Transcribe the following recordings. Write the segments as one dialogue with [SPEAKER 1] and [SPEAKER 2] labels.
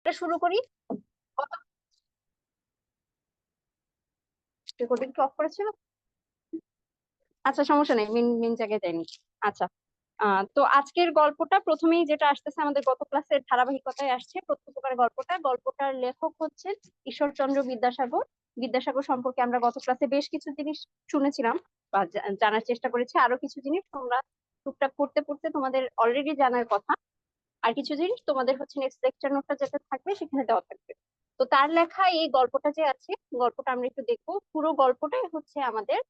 [SPEAKER 1] এটা শুরু করি। রেকর্ডিং কি অফ করেছিল? আচ্ছা, সমস্যা নেই, মেন মেন জায়গায় যাইনি। আচ্ছা, তো আজকের গল্পটা প্রথমেই যেটা আসতেছে আমাদের গত ক্লাসের ধারাবাহিকতায় আসছে প্রত্যুপকার গল্পটার লেখক হচ্ছেন ঈশ্বরচন্দ্র বিদ্যাসাগর। বিদ্যাসাগর সম্পর্কে আমরা গত ক্লাসে বেশ কিছু জিনিস শুনেছিলাম বা জানার চেষ্টা করেছি। আরো কিছু জিনিস তোমরা টুকটাক পড়তে পড়তে তোমাদের অলরেডি জানার কথা। আর কিছু জিনিস তোমাদের হচ্ছে নেক্সট লেকচার নোটটা যেটা থাকবে সেখানে দেওয়া থাকবে। তো তার লেখা এই গল্পটা যে আছে, গল্পটা আমরা একটু দেখবো। পুরো গল্পটাই হচ্ছে আমাদের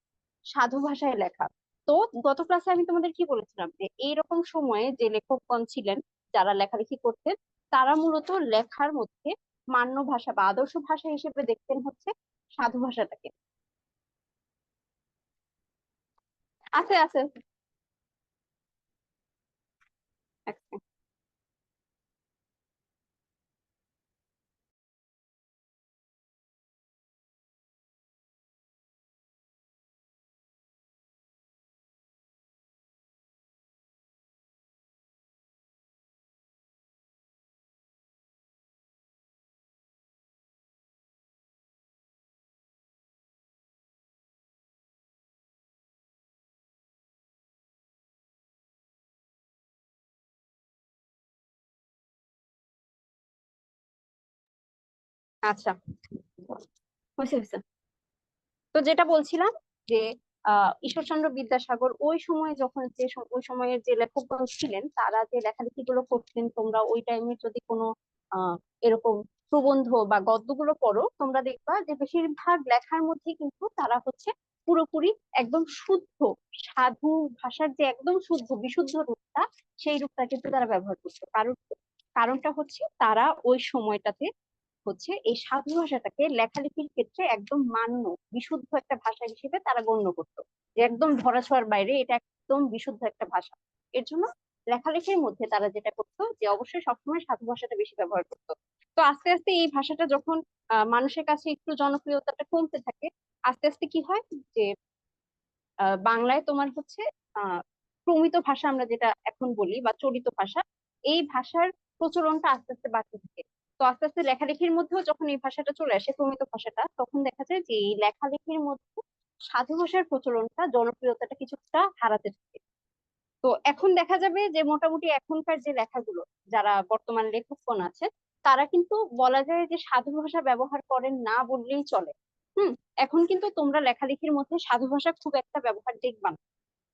[SPEAKER 1] সাধু ভাষায় লেখা। তো গত ক্লাসে আমি তোমাদের কি বলেছিলাম যে এইরকম সময়ে যে লেখকগণ ছিলেন, যারা লেখালেখি করতেন, তারা মূলত লেখার মধ্যে মান্য ভাষা বা আদর্শ ভাষা হিসেবে দেখতেন হচ্ছে সাধু ভাষাটাকে। আছে আছে। এক second। আচ্ছা, হয়েছে হয়েছে। তো যেটা বলছিলাম যে ঈশ্বরচন্দ্র বিদ্যাসাগর ওই সময় যখন ওই সময়ের যে লেখকগণ ছিলেন, তারা যে লেখালেখি গুলো করতেন, তোমরা ওই টাইমে যদি কোনো এরকম প্রবন্ধ বা গদ্যগুলো পড়ো, তোমরা দেখবা যে বেশিরভাগ লেখার মধ্যে কিন্তু তারা হচ্ছে পুরোপুরি একদম শুদ্ধ সাধু ভাষার যে একদম শুদ্ধ বিশুদ্ধ রূপটা, সেই রূপটা কিন্তু তারা ব্যবহার করতো। কারণটা হচ্ছে তারা ওই সময়টাতে হচ্ছে এই সাধু ভাষাটাকে লেখালেখির ক্ষেত্রে একদম মান্য বিশুদ্ধ একটা ভাষা হিসেবে তারা গণ্য করতো, যে একদম ধরাছোঁয়ার বাইরে, এটা একদম বিশুদ্ধ একটা ভাষা। এর জন্য লেখালেখির মধ্যে তারা যেটা করতো যে অবশ্যই সবসময় সাধু ভাষাটা বেশি ব্যবহার করতো। তো আস্তে আস্তে এই ভাষাটা যখন মানুষের কাছে একটু জনপ্রিয়তাটা কমতে থাকে, আস্তে আস্তে কি হয় যে বাংলায় তোমার হচ্ছে আহ প্রমিত ভাষা আমরা যেটা এখন বলি বা চলিত ভাষা, এই ভাষার প্রচলনটা আস্তে আস্তে বাড়তে থাকে। তো আস্তে আস্তে লেখালেখির মধ্যেও যখন এই ভাষাটা চলে আসে, প্রমিত ভাষাটা, তখন দেখা যায় যে এই লেখালেখির মধ্যে সাধু ভাষার প্রচলনটা জনপ্রিয়তাটা কিছুটা হারাতে থাকে। তো এখন দেখা যাবে যে মোটামুটি এখনকার যে লেখাগুলো, যারা বর্তমান লেখকগণ আছে, তারা কিন্তু বলা যায় যে সাধু ভাষা ব্যবহার করেন না বললেই চলে। হুম। এখন কিন্তু তোমরা লেখালেখির মধ্যে সাধু ভাষা খুব একটা ব্যবহার দেখবা না,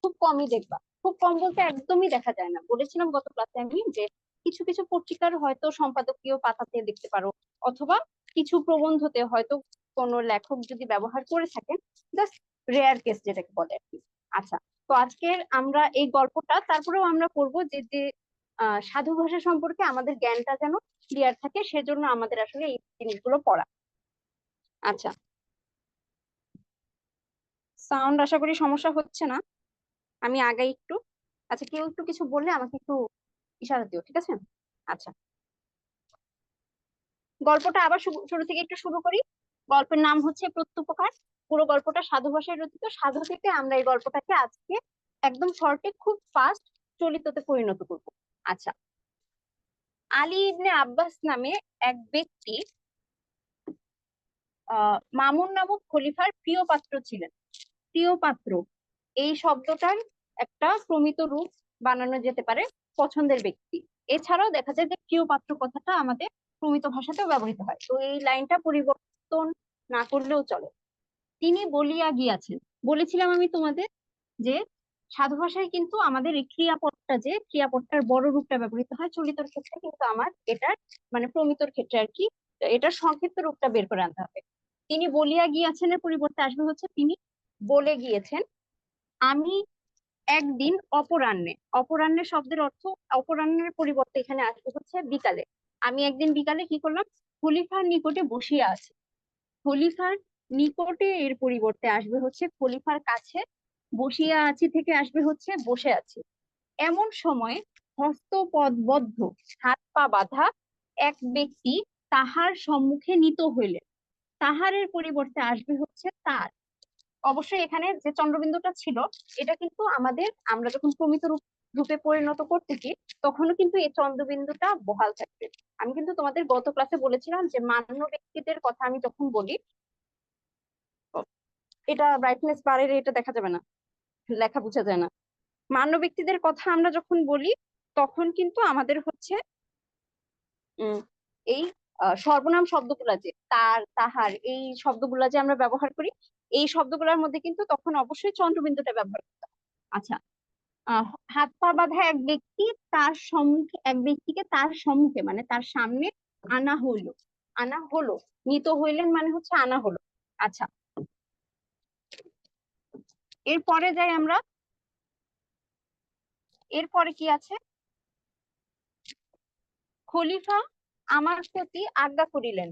[SPEAKER 1] খুব কমই দেখবা। খুব কম বলতে একদমই দেখা যায় না। বলেছিলাম গত ক্লাসে আমি যে কিছু কিছু পত্রিকার হয়তো সম্পাদকীয় পাতাতে দেখতে পারো, অথবা কিছু প্রবন্ধতে হয়তো কোনো লেখক যদি ব্যবহার করে থাকেন, জাস্ট রেয়ার কেস যেটাকে বলে আর কি। আচ্ছা, তো আজকের আমরা এই গল্পটা তারপরেও আমরা করবো যে যে সাধু ভাষা সম্পর্কে আমাদের জ্ঞানটা যেন ক্লিয়ার থাকে, সেজন্য আমাদের আসলে এই জিনিসগুলো পড়া। আচ্ছা, সাউন্ড আশা করি সমস্যা হচ্ছে না। আমি আগাই একটু। আচ্ছা, কেউ একটু কিছু বললে আমাকে একটু ইশারা দিও, ঠিক আছে? আচ্ছা, গল্পটা আবার শুরু থেকে একটু শুরু করি। গল্পের নাম হচ্ছে প্রত্যুপকার। পুরো গল্পটা সাধু ভাষায় রচিত। সাধু থেকে আমরা এই গল্পটাকে আজকে একদম শর্টে খুব ফাস্ট চলিততে পরিণত করব। আচ্ছা, আলী ইবনে আব্বাস নামে এক ব্যক্তি মামুন নামক খলিফার প্রিয় পাত্র ছিলেন। প্রিয় পাত্র এই শব্দটার একটা প্রমিত রূপ বানানো যেতে পারে পছন্দের ব্যক্তি। এছাড়াও দেখা যায় যে প্রিয় পাত্র কথাটা আমাদের প্রমিত ভাষাতেও ব্যবহৃত হয়, তো এই লাইনটা পরিবর্তন না করলেও চলে। তিনি বলিয়া গিয়াছেন। বলেছিলাম আমি তোমাদের যে সাধু ভাষায় কিন্তু আমাদের এই ক্রিয়াপদটা, যে ক্রিয়াপদটার বড় রূপটা ব্যবহৃত হয় চলিতর ক্ষেত্রে, কিন্তু আমার এটার মানে প্রমিতর ক্ষেত্রে আর কি এটার সংক্ষিপ্ত রূপটা বের করে আনতে হবে। তিনি বলিয়া গিয়াছেনের পরিবর্তে আসবে হচ্ছে তিনি বলে গিয়েছেন। আমি একদিন অপরাহ্নে, অপরাহ্নে শব্দের অর্থ অপরাহ্নের পরিবর্তে এখানে আসবে হচ্ছে বিকালে। আমি একদিন বিকালে কি করলাম, খলিফার নিকটে বসিয়া আছি। খলিফার নিকটে এর পরিবর্তে আসবে হচ্ছে খলিফার কাছে। বসিয়া আছি থেকে আসবে হচ্ছে বসে আছি। এমন সময় হস্তপদবদ্ধ, হাত পা বাঁধা এক ব্যক্তি তাহার সম্মুখে নীত হইলেন। তাহারের পরিবর্তে আসবে হচ্ছে তার। অবশ্যই এখানে যে চন্দ্রবিন্দুটা ছিল, এটা কিন্তু আমাদের আমরা যখন প্রমিত রূপ রূপে পরিণত করতেছি, তখনও কিন্তু এই চন্দ্রবিন্দুটা বহাল থাকবে। আমি কিন্তু তোমাদের গত ক্লাসে বলেছিলাম যে মান্য ব্যক্তিদের কথা আমি যখন বলি, এটা ব্রাইটনেস বাড়ালে এটা দেখা যাবে না, লেখা বোঝা যায় না। মান্য ব্যক্তিদের কথা আমরা যখন বলি তখন কিন্তু আমাদের হচ্ছে উম এই সর্বনাম শব্দগুলা যে তার, তাহার, এই শব্দগুলা যে আমরা ব্যবহার করি, এই শব্দগুলোর মধ্যে কিন্তু তখন অবশ্যই চন্দ্রবিন্দুটা ব্যবহার করতে হবে। আচ্ছা, হাত পা বাঁধা এক ব্যক্তি তার সম্মুখে, এক ব্যক্তিকে তার সম্মুখে মানে তার সামনে আনা হইলো। আনা হলো, নিত হইলেন মানে হচ্ছে আনা হলো। আচ্ছা, এরপরে যাই আমরা। এরপরে কি আছে? খলিফা আমার প্রতি আজ্ঞা করিলেন।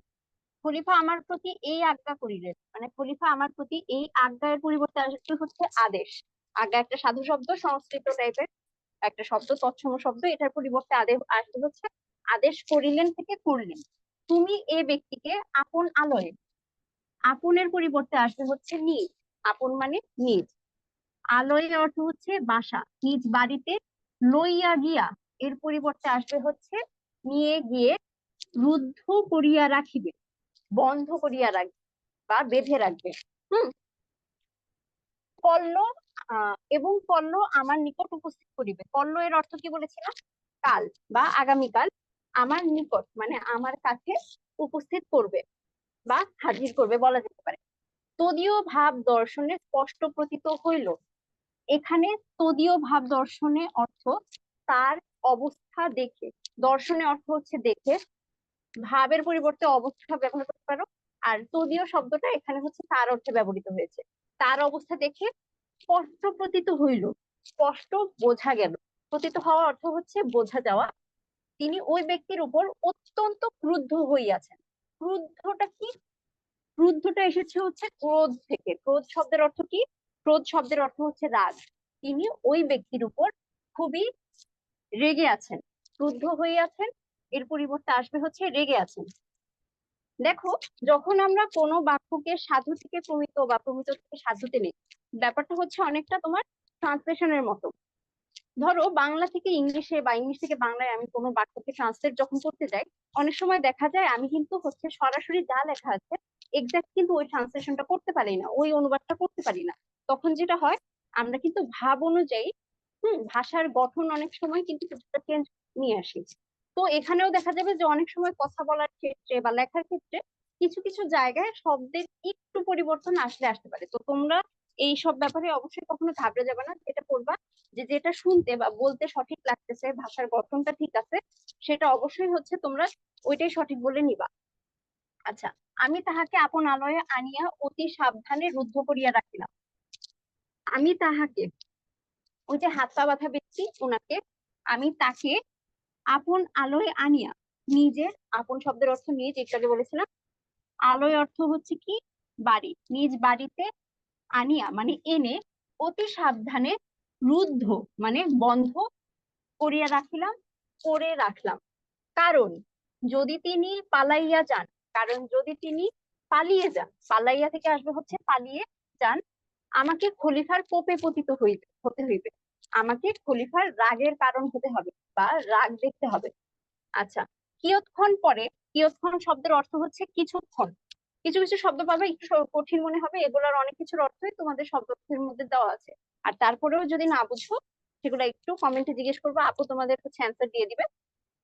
[SPEAKER 1] খলিফা আমার প্রতি এই আজ্ঞা করিলেন, মানে খলিফা আমার প্রতি এই আজ্ঞার পরিবর্তে আসলে হচ্ছে আদেশ। আজ্ঞা একটা সাধু শব্দ, সংস্কৃত টাইপের একটা শব্দ, তৎসম শব্দ। এটার পরিবর্তে আদেশ আসবে হচ্ছে আদেশ করিলেন থেকে করলেন। তুমি এ ব্যক্তিকে আপন আলয়ে, আপনের পরিবর্তে আসবে হচ্ছে নিজ। আপন মানে নিজ, আলয়ে অর্থ হচ্ছে বাসা, নিজ বাড়িতে লইয়া গিয়া, এর পরিবর্তে আসবে হচ্ছে নিয়ে গিয়ে, রুদ্ধ করিয়া রাখিবে, বন্ধ করিয়া রাখবে বা বেঁধে রাখবে। হুম। কল্ল এবং কল্ল আমার নিকট উপস্থিত করিবে। কল্ল এর অর্থ কি বলেছিলাম? কাল বা আগামীকাল আমার নিকট মানে আমার কাছে উপস্থিত করবে বা হাজির করবে বলা যেতে পারে। তদীয় ভাব দর্শনে স্পষ্ট প্রতীত হইল। এখানে তদীয় ভাব দর্শনে অর্থ তার অবস্থা দেখে, দর্শনে অর্থ হচ্ছে দেখে, ভাবের পরিবর্তে অবস্থা ব্যবহার করতে পারো। আর তদীয় শব্দটা এখানে হচ্ছে তার অর্থে ব্যবহৃত হয়েছে। তার অবস্থা দেখে স্পষ্ট প্রতীত হইল, স্পষ্ট বোঝা গেল। প্রতীত হওয়া অর্থ হচ্ছে বোঝা যাওয়া। তিনি ওই ব্যক্তির উপর অত্যন্ত ক্রুদ্ধ হইয়াছেন। ক্রুদ্ধটা কি? ক্রুদ্ধটা এসেছে হচ্ছে ক্রোধ থেকে। ক্রোধ শব্দের অর্থ কি? ক্রোধ শব্দের অর্থ হচ্ছে রাগ। তিনি ওই ব্যক্তির উপর খুবই রেগে আছেন, ক্রুদ্ধ হইয়াছেন। এর পরিবর্তে আসবে হচ্ছে রেগে আছেন। দেখো, যখন আমরা কোনো বাক্যকে সাধু থেকে প্রমিত বা প্রমিত থেকে সাধুতে নেই, ব্যাপারটা হচ্ছে অনেকটা তোমার ট্রান্সলেশনের মতো। ধরো বাংলা থেকে ইংলিশে বা ইংলিশ থেকে বাংলায় আমি কোনো বাক্যকে ট্রান্সলেট যখন করতে যাই, অনেক সময় দেখা যায় আমি কিন্তু হচ্ছে সরাসরি যা লেখা আছে এক্সাক্ট কিন্তু ওই ট্রান্সলেশনটা করতে পারি না, ওই অনুবাদটা করতে পারি না। তখন যেটা হয়, আমরা কিন্তু ভাব অনুযায়ী ভাষার গঠন অনেক সময় কিন্তু কিছুটা চেঞ্জ নিয়ে আসি। তো এখানেও দেখা যাবে যে অনেক সময় কথা বলার ক্ষেত্রে বা লেখার ক্ষেত্রে কিছু কিছু জায়গায় শব্দের একটু পরিবর্তন আসতে পারে। তো তোমরা এই সব ব্যাপারে অবশ্যই কখনো ঘাবড়ে যাবে না। যেটা করবা, যে যেটা শুনতে বা বলতে সঠিক লাগতেছে, ভাষার গঠনটা ঠিক আছে, সেটা অবশ্যই হচ্ছে তোমরা ওইটাই সঠিক বলে নিবা। আচ্ছা, আমি তাহাকে আপন আলয়ে আনিয়া অতি সাবধানে রুদ্ধ করিয়া রাখিলাম। আমি তাহাকে, ওই যে হাত পা বাঁধা ব্যক্তি, ওনাকে আমি তাকে আপন আলোয় আনিয়া, নিজের, আপন শব্দের অর্থ নিজ, একটু আগে বলেছিলাম। আলোয় অর্থ হচ্ছে কি? বাড়ি, নিজ বাড়িতে আনিয়া মানে এনে, অতি সাবধানে, রুদ্ধ মানে বন্ধ করিয়া রাখিলাম, করে রাখলাম। কারণ যদি তিনি পালাইয়া যান, কারণ যদি তিনি পালিয়ে যান, পালাইয়া থেকে আসবে হচ্ছে পালিয়ে যান, আমাকে খলিফার কোপে পতিত হতে হইবে। আমাকে খলিফার রাগের কারণ হতে হবে বা রাগ দেখতে হবে। আচ্ছা, কিয়ৎক্ষণ পরে, কিয়ৎক্ষণ শব্দের অর্থ হচ্ছে কিছুক্ষণ। কিছু কিছু শব্দ পাবে একটু কঠিন মনে হবে, এগুলোর অনেক কিছুর অর্থই তোমাদের শব্দের মধ্যে দেওয়া আছে। আর তারপরেও যদি না বুঝো, সেগুলো একটু কমেন্টে জিজ্ঞেস করবো, আপু তোমাদের হচ্ছে অ্যান্সার দিয়ে দিবে।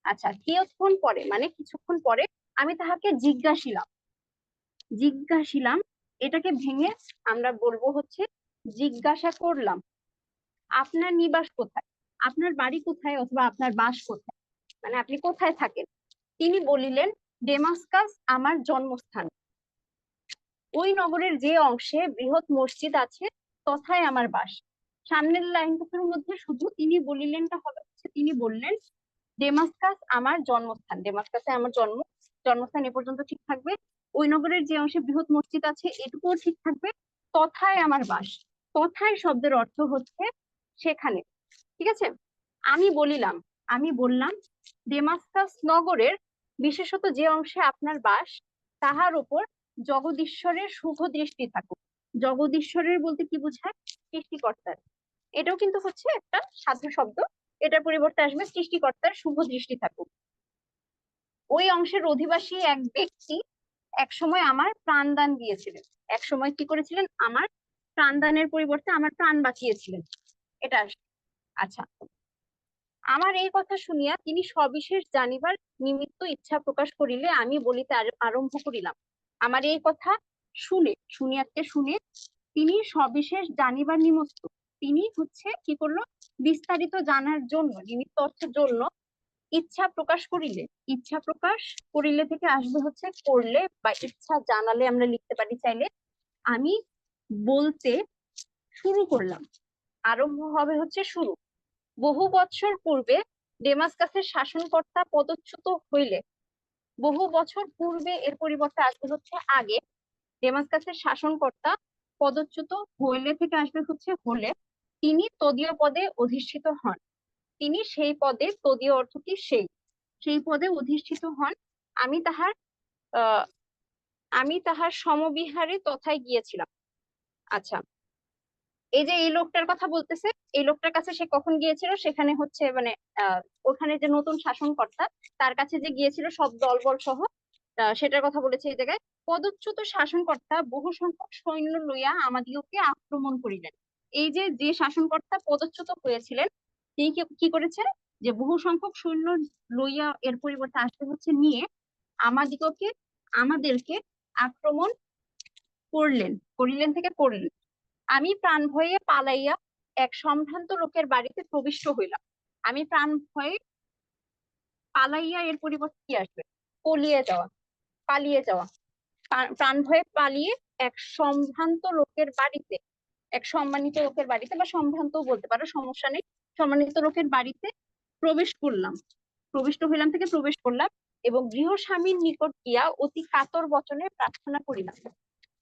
[SPEAKER 1] আচ্ছা, কিয়ৎক্ষণ পরে মানে কিছুক্ষণ পরে আমি তাহাকে জিজ্ঞাসিলাম। জিজ্ঞাসিলাম এটাকে ভেঙে আমরা বলবো হচ্ছে জিজ্ঞাসা করলাম, আপনার নিবাস কোথায়, আপনার বাড়ি কোথায় অথবা আপনার বাস কোথায়, মানে আপনি কোথায় থাকেন। তিনি বলিলেন, ডেমাস্কাস আমার জন্মস্থান। ওই নগরের যে অংশে বৃহৎ মসজিদ আছে তথায় আমার বাস। সামনের লাইনটার মধ্যে শুধু তিনি বলিলেনটা হবে হচ্ছে তিনি বললেন ডেমাস্কাস আমার জন্মস্থান, ডেমাস্কাসে আমার জন্মস্থান এ পর্যন্ত ঠিক থাকবে। ওই নগরের যে অংশে বৃহৎ মসজিদ আছে এটুকুও ঠিক থাকবে। তথায় আমার বাস, তথায় শব্দের অর্থ হচ্ছে সেখানে। ঠিক আছে, আমি বলিলাম, আমি বললাম ডেমাস্কাস নগরের বিশেষত যে অংশে আপনার বাস তাহার উপর জগদীশ্বরের শুভ দৃষ্টি থাকুক। জগদীশ্বরের বলতে কি বোঝায়? সৃষ্টিকর্তার। এটাও কিন্তু হচ্ছে একটা সাধু শব্দ। এটার পরিবর্তে আসবে সৃষ্টিকর্তার শুভ দৃষ্টি থাকুক। ওই অংশের অধিবাসী এক ব্যক্তি একসময় আমার প্রাণদান দিয়েছিলেন। একসময় কি করেছিলেন? আমার প্রাণদানের পরিবর্তে আমার প্রাণ বাঁচিয়েছিলেন। এটা আসবে। আচ্ছা, আমার এই কথা শুনিয়া তিনি সবিশেষ জানিবার নিমিত্ত ইচ্ছা প্রকাশ করিলে আমি বলিতে আরম্ভ করিলাম। আমার এই কথা শুনে তিনি সবিশেষ জানিবার নিমিত্ত, তিনি হচ্ছে কি করলো, বিস্তারিত জানার জন্য, নিমিত্ত অর্থের জন্য ইচ্ছা প্রকাশ করিলে, ইচ্ছা প্রকাশ করিলে থেকে আসবে হচ্ছে করলে বা ইচ্ছা জানালে আমরা লিখতে পারি চাইলে। আমি বলতে শুরু করলাম, আরম্ভ হবে হচ্ছে শুরু। বহু বৎসর পূর্বে ডেমাসকাসের শাসনকর্তা পদচ্যুত হইলে, বহু বছর পূর্বে এর পরিবর্তে আসবে হচ্ছে আগে। ডেমাসকাসের শাসনকর্তা পদচ্যুত হইলে থেকে আসবে হচ্ছে হলে। তিনি তদীয় পদে অধিষ্ঠিত হন। তিনি সেই পদে, তদীয় অর্থ কি সেই পদে অধিষ্ঠিত হন। আমি তাহার আহ আমি তাহার সমবিহারে তথায় গিয়েছিলাম। আচ্ছা, এই যে এই লোকটার কথা বলতেছে, এই লোকটার কাছে সে কখন গিয়েছিল? সেখানে হচ্ছে মানে ওখানে যে নতুন শাসনকর্তা, তার কাছে যে গিয়েছিল সব দলবল সহ, সেটার কথা বলেছে এই জায়গায়। পদচ্যুত শাসনকর্তা বহু সংখ্যক সৈন্য লইয়া আমাদিগকে আক্রমণ করিলেন। এই যে যে শাসনকর্তা পদচ্যুত হয়েছিলেন, তিনি কি করেছেন? যে বহু সংখ্যক সৈন্য লইয়া, এর পরিবর্তে আসতে হচ্ছে নিয়ে, আমাদেরকে আক্রমণ করিলেন থেকে করলেন। আমি প্রাণ ভয়ে পালাইয়া এক সম্ভ্রান্ত লোকের বাড়িতে প্রবিষ্ট হইলাম। আমি প্রাণ ভয়ে পালাইয়া, এর পরিবর্তে কি আসবে? পালিয়ে যাওয়া। প্রাণ ভয়ে পালিয়ে এক সম্ভ্রান্ত লোকের বাড়িতে, এক সম্মানিত লোকের বাড়িতে, বা সম্ভ্রান্ত বলতে পারো, সমস্যা নেই, সম্মানিত লোকের বাড়িতে প্রবিষ্ট হইলাম থেকে প্রবেশ করলাম, এবং গৃহস্বামীর নিকট গিয়া অতি কাতর বচনে প্রার্থনা করিলাম।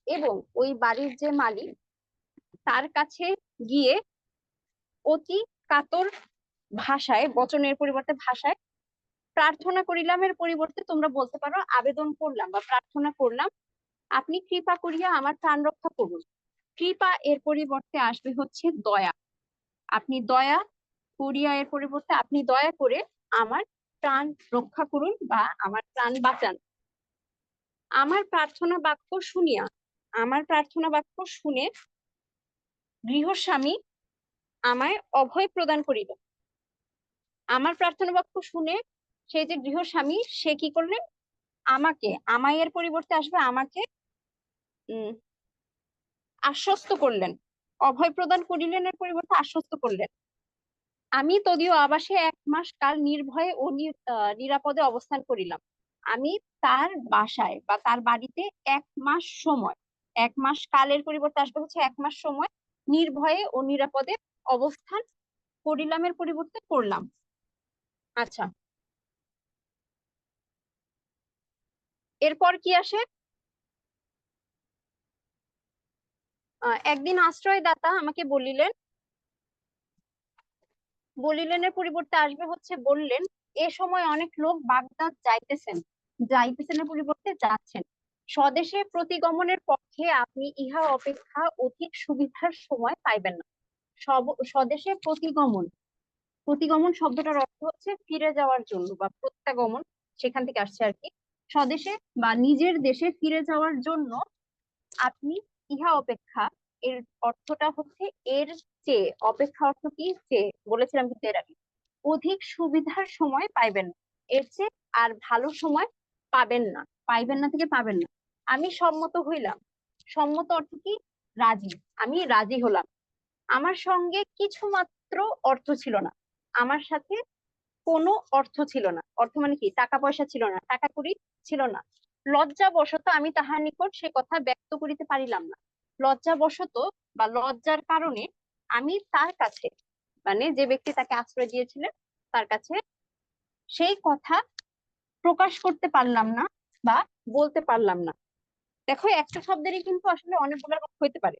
[SPEAKER 1] এবং ওই বাড়ির যে মালিক, তার কাছে গিয়ে অতি কাতর ভাষায়, বচনের পরিবর্তে ভাষায় প্রার্থনা করিলাম, এর পরিবর্তে তোমরা বলতে পারো আবেদন করলাম বা প্রার্থনা করলাম, আপনি কৃপা করিয়া আমার প্রাণ রক্ষা করুন। কৃপা এর পরিবর্তে আসবে হচ্ছে দয়া। আপনি দয়া করিয়া, এর পরিবর্তে আপনি দয়া করে আমার প্রাণ রক্ষা করুন বা আমার প্রাণ বাঁচান। আমার প্রার্থনা বাক্য শুনে গৃহস্বামী আমায় অভয় প্রদান করিল। আমার প্রার্থনা বাক্য শুনে সেই যে গৃহস্বামী, সে কি করলেন? আমায় এর পরিবর্তে আসবে আমাকে আশ্বস্ত করলেন। অভয় প্রদান করিলেন এর পরিবর্তে আশ্বস্ত করলেন। আমি তদীয় আবাসে 1 মাস কাল নির্ভয়ে ও নিরাপদে অবস্থান করিলাম। আমি তার বাসায় বা তার বাড়িতে 1 মাস সময়, 1 মাস কালের পরিবর্তে আসবে হচ্ছে 1 মাস সময়, নির্ভয়ে ও নিরাপদে অবস্থান করিলামের পরিবর্তে করলাম। আচ্ছা, এরপর কি আসে? একদিন আশ্রয়দাতা আমাকে বলিলেনের পরিবর্তে আসবে হচ্ছে বললেন। এ সময় অনেক লোক বাগদাদ যাইতেছেনের পরিবর্তে যাচ্ছেন। স্বদেশে প্রতিগমনের পক্ষে আপনি ইহা অপেক্ষা অধিক সুবিধার সময় পাইবেন না। স্বদেশে প্রতিগমন শব্দটার অর্থ হচ্ছে ফিরে যাওয়ার জন্য বা প্রত্যাগমন, সেখান থেকে আসছে আর কি। স্বদেশে বা নিজের দেশে ফিরে যাওয়ার জন্য আপনি ইহা অপেক্ষা, এর অর্থটা হচ্ছে এর চেয়ে, অপেক্ষা অর্থ কি? চেয়ে, বলেছিলাম কিন্তু এর আগে। অধিক সুবিধার সময় পাইবেন না, এর চেয়ে আর ভালো সময় পাইবেন না থেকে পাবেন না। আমি সম্মত হইলাম। সম্মত অর্থ কি? রাজি। আমি রাজি হলাম। আমার সঙ্গে কিছু মাত্র অর্থ ছিল না, আমার সাথে কোনো অর্থ ছিল না। অর্থ মানে কি? টাকা পয়সা ছিল না, টাকা কড়ি ছিল না। লজ্জাবশত আমি তাহার নিকট সে কথা ব্যক্ত করিতে পারিলাম না। লজ্জাবশত বা লজ্জার কারণে আমি তার কাছে, মানে যে ব্যক্তি তাকে আশ্রয় দিয়েছিলেন, তার কাছে সেই কথা প্রকাশ করতে পারলাম না বা বলতে পারলাম না। দেখো, একটা শব্দেরই কিন্তু আসলে অনেকগুলো অর্থ হইতে পারে।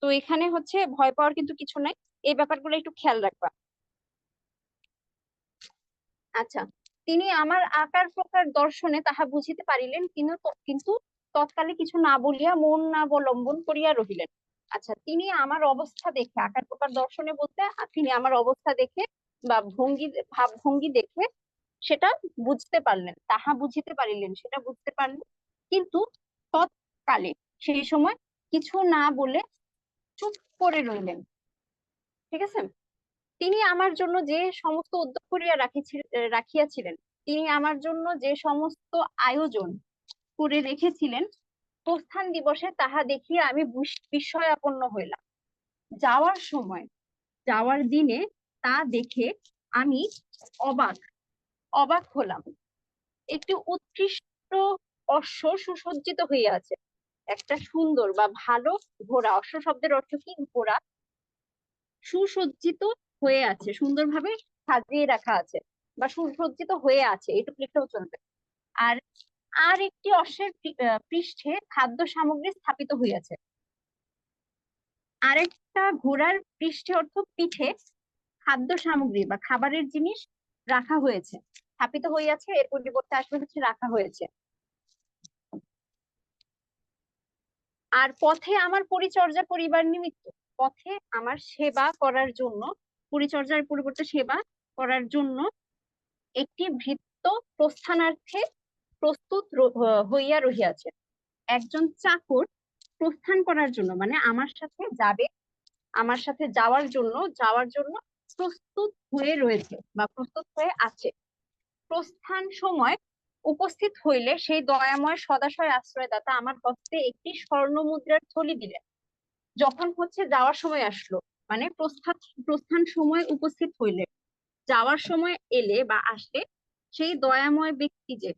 [SPEAKER 1] তো এখানে হচ্ছে ভয় পাওয়ার কিন্তু কিছু নাই, এই ব্যাপারগুলো একটু খেয়াল রাখবা। আচ্ছা, তিনি আমার আকার প্রকার দর্শনে তাহা বুঝিতে পারিলেন, কিন্তু তৎকালে কিছু না বলিয়া মৌন অবলম্বন করিয়া রহিলেন। আচ্ছা, তিনি আমার অবস্থা দেখে, আকার প্রকার দর্শনে বলতে তিনি আমার অবস্থা দেখে বা ভাবভঙ্গি দেখে সেটা বুঝতে পারলেন, তাহা বুঝিতে পারিলেন, সেটা বুঝতে পারলেন, কিন্তু তৎকালে সেই সময় কিছু না বলে চুপ করে রইলেন। ঠিক আছে। তিনি আমার জন্য যে সমস্ত উদ্যোগ করিয়া রাখিয়াছিলেন, তিনি আমার জন্য যে সমস্ত আয়োজন করে রেখেছিলেন, প্রস্থান দিবসে তাহা দেখিয়া আমি বিস্ময়াপন্ন হইলাম। যাওয়ার সময়, যাওয়ার দিনে তা দেখে আমি অবাক অবাক হলাম। একটি উৎকৃষ্ট অশ্ব সুসজ্জিত হইয়া আছে, একটা সুন্দর বা ভালো ঘোড়া, অশ্ব শব্দের অর্থ কি? ঘোড়া। সুসজ্জিত হয়ে আছে, সুন্দরভাবে সাজিয়ে রাখা আছে বা সুসজ্জিত হয়ে আছে, এটুকু লিখলেও চলবে। আর আর একটি অশ্বের পৃষ্ঠে খাদ্য সামগ্রী স্থাপিত হইয়াছে। আরেকটা ঘোড়ার পৃষ্ঠে অর্থ পিঠে খাদ্য সামগ্রী বা খাবারের জিনিস রাখা হয়েছে। স্থাপিত হইয়াছে এর পরিবর্তে আসলে হচ্ছে রাখা হয়েছে। আর পথে আমার পরিচর্যা করিবার নিমিত্ত, পথে আমার সেবা করার জন্য, পরিচর্যার পরিবর্তে সেবা করার জন্য একটি ভৃত্য প্রস্থানার্থে প্রস্তুত হইয়া রহিয়াছে। একজন চাকর প্রস্থান করার জন্য, মানে আমার সাথে যাবে, আমার সাথে যাওয়ার জন্য প্রস্তুত হয়ে রয়েছে বা প্রস্তুত হয়ে আছে। প্রস্থান সময় উপস্থিত হইলে সেই দয়াময় সদাশয় আশ্রয়দাতা আমার হস্তে একটি স্বর্ণ মুদ্রার থলি দিলেন। যখন হচ্ছে যাওয়ার সময় আসলো, মানে প্রস্থান সময় উপস্থিত হইলে, যাওয়ার সময় এলে বা আসলে, সেই দয়াময় ব্যক্তি যে,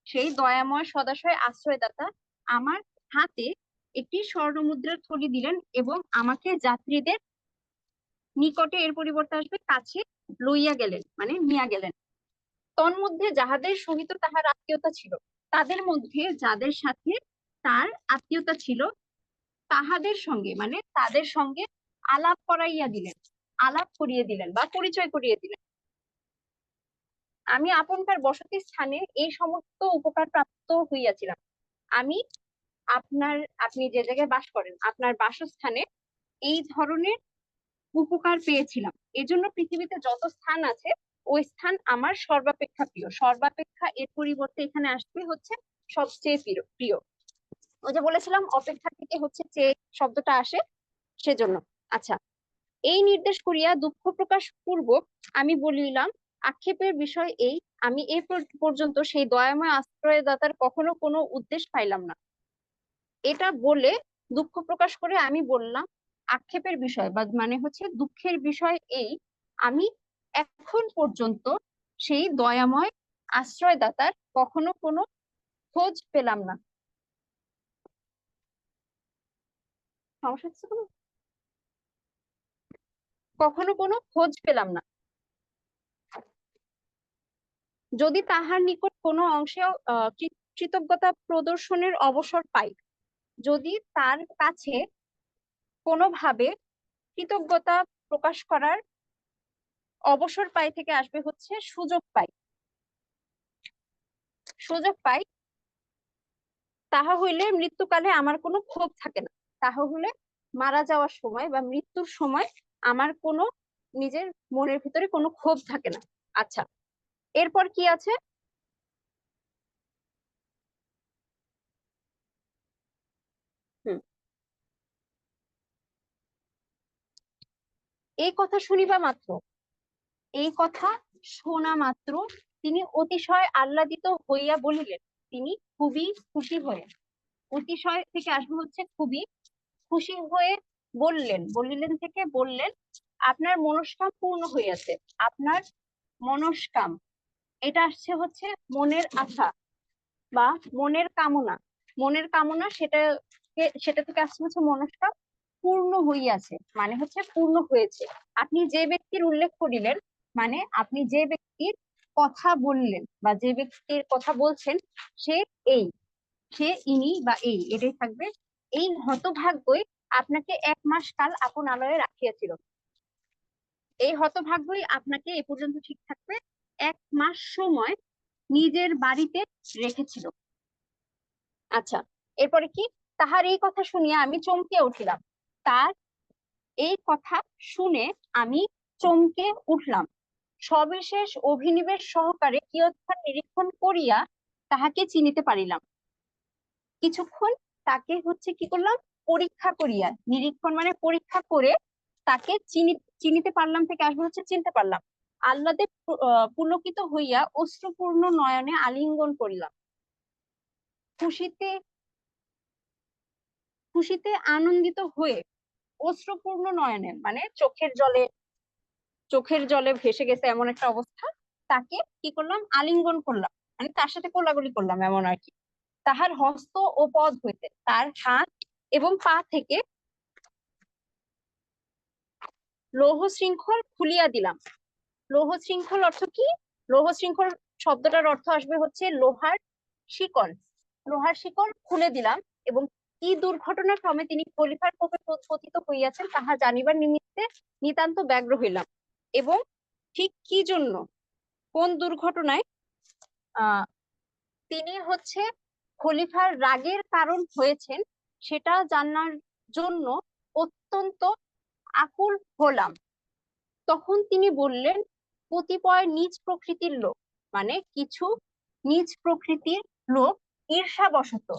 [SPEAKER 1] সেই দয়াময় সদাশয় আশ্রয়দাতা আমার হাতে একটি স্বর্ণ মুদ্রার থলি দিলেন এবং আমাকে যাত্রীদের নিকটে, এর পরিবর্তে আসবে কাছে, লইয়া গেলেন, মানে নিয়ে গেলেন। তন্মধ্যে যাহাদের সহিত তাহার আত্মীয়তা ছিল, তাদের মধ্যে যাদের সাথে তার আত্মীয়তা ছিল, তাহাদের সঙ্গে, মানে তাদের সঙ্গে আলাপ করাইয়া দিলেন, আলাপ করিয়ে দিলেন বা পরিচয় করিয়ে দিলেন। আমি আপনকার বসতি স্থানে এই সমস্ত উপকার প্রাপ্ত হইয়াছিলাম। আমি আপনি যে জায়গায় বাস করেন, আপনার বাসস্থানে এই ধরনের উপকার পেয়েছিলাম। এজন্য পৃথিবীতে যত স্থান আছে, ওই স্থান আমার সর্বাপেক্ষা প্রিয়। সর্বাপেক্ষা এর পরিবর্তে এখানে আসবে হচ্ছে সবচেয়ে প্রিয়। ওই যে বলেছিলাম অপেক্ষা থেকে হচ্ছে চেয়ে শব্দটা আসে, সেজন্য। আচ্ছা, এই নির্দেশ করিয়া দুঃখ প্রকাশ পূর্বক আমি বলিলাম, আক্ষেপের বিষয় এই, আমি এ পর্যন্ত সেই দয়াময় আশ্রয়দাতার কখনো কোনো উদ্দেশ্য পাইলাম না। এটা বলে দুঃখ প্রকাশ করে আমি বললাম, আক্ষেপের বিষয় বা মানে হচ্ছে দুঃখের বিষয় এই, আমি এখন পর্যন্ত সেই দয়াময় আশ্রয়দাতার কখনো কোনো খোঁজ পেলাম না। সমস্যা হচ্ছে কোনো? কখনো কোনো খোঁজ পেলাম না। যদি তাহার নিকট কোনো অংশে কৃতজ্ঞতা প্রদর্শনের অবসর পাই, যদি তার কাছে কোনোভাবে কৃতজ্ঞতা প্রকাশ করার অবসর পাই, থেকে আসবে হচ্ছে সুযোগ পাই, সুযোগ পাই, তাহা হইলে মৃত্যুকালে আমার কোনো ক্ষোভ থাকে না। তাহা হলে মারা যাওয়ার সময় বা মৃত্যুর সময় আমার কোনো নিজের মনের ভিতরে কোনো ক্ষোভ থাকে না। আচ্ছা, এরপর কি আছে? হুম, এই কথা শুনিবা মাত্র, এই কথা শোনা মাত্র তিনি অতিশয় আহ্লাদিত হইয়া বলিলেন, তিনি খুবই খুশি হয়ে, অতিশয় থেকে আসবে হচ্ছে খুবই, খুশি হয়ে বললেন, বলিলেন থেকে বললেন, আপনার মনস্কাম পূর্ণ হইয়াছে। আপনার মনস্কাম, এটা আসছে হচ্ছে মনের আশা বা মনের কামনা। মনের কামনা, সেটা থেকে আসছে হচ্ছে মনস্কাম পূর্ণ হইয়াছে, মানে হচ্ছে পূর্ণ হয়েছে। আপনি যে ব্যক্তির উল্লেখ করিলেন, মানে আপনি যে ব্যক্তির কথা বললেন বা যে ব্যক্তির কথা বলছেন, সে এই, সে ইনি বা এই, এটাই থাকবে। এই হতভাগ্যই আপনাকে 1 মাস কাল আপন আলয়ে রাখিয়াছিল। এই হতভাগ্যই আপনাকে এ পর্যন্ত ঠিক থাকবে 1 মাস সময় নিজের বাড়িতে রেখেছিল। আচ্ছা, এরপরে কি? তাহার এই কথা শুনিয়া আমি চমকে উঠিলাম। তার এই কথা শুনে আমি চমকে উঠলাম। সবিশেষ অভিনিবেশ সহকারে কিয়ৎক্ষণ নিরীক্ষণ করিয়া তাহাকে চিনিতে পারিলাম। কিছুক্ষণ তাকে হচ্ছে কি করলাম, পরীক্ষা করিয়া, নিরীক্ষণ মানে পরীক্ষা করে তাকে চিনিতে পারলাম থেকে আসবে হচ্ছে চিনতে পারলাম। আহ্লাদে পুলকিত হইয়া অশ্রুপূর্ণ নয়নে আলিঙ্গন করিলাম। খুশিতে খুশিতে আনন্দিত হয়ে অশ্রুপূর্ণ নয়নে মানে চোখের জলে ভেসে গেছে এমন একটা অবস্থা, তাকে কি করলাম, আলিঙ্গন করলাম, মানে তার সাথে কোলাকুলি করলাম এমন আর কি। তাহার হস্ত ও পদ হইতে, তার হাত এবং পা থেকে লৌহ শৃঙ্খল খুলিয়া দিলাম। লৌহ শৃঙ্খল অর্থ কি? লৌহ শৃঙ্খল শব্দটার অর্থ আসবে হচ্ছে লোহার শিকল। লোহার শিকল খুলে দিলাম এবং কি দুর্ঘটনার ক্রমে তিনি খলিফার কোপে পতিত হইয়াছেন তাহা জানিবার নিমিত্তে নিতান্ত ব্যগ্র হইলাম। এবং ঠিক কি জন্য, কোন দুর্ঘটনায় তিনি হচ্ছে খলিফার রাগের কারণ হয়েছেন সেটা জানার জন্য অত্যন্ত আকুল হলাম। তখন তিনি বললেন, কতিপয় নিজ প্রকৃতির লোক, মানে কিছু নিজ প্রকৃতির লোক ঈর্ষাবশত,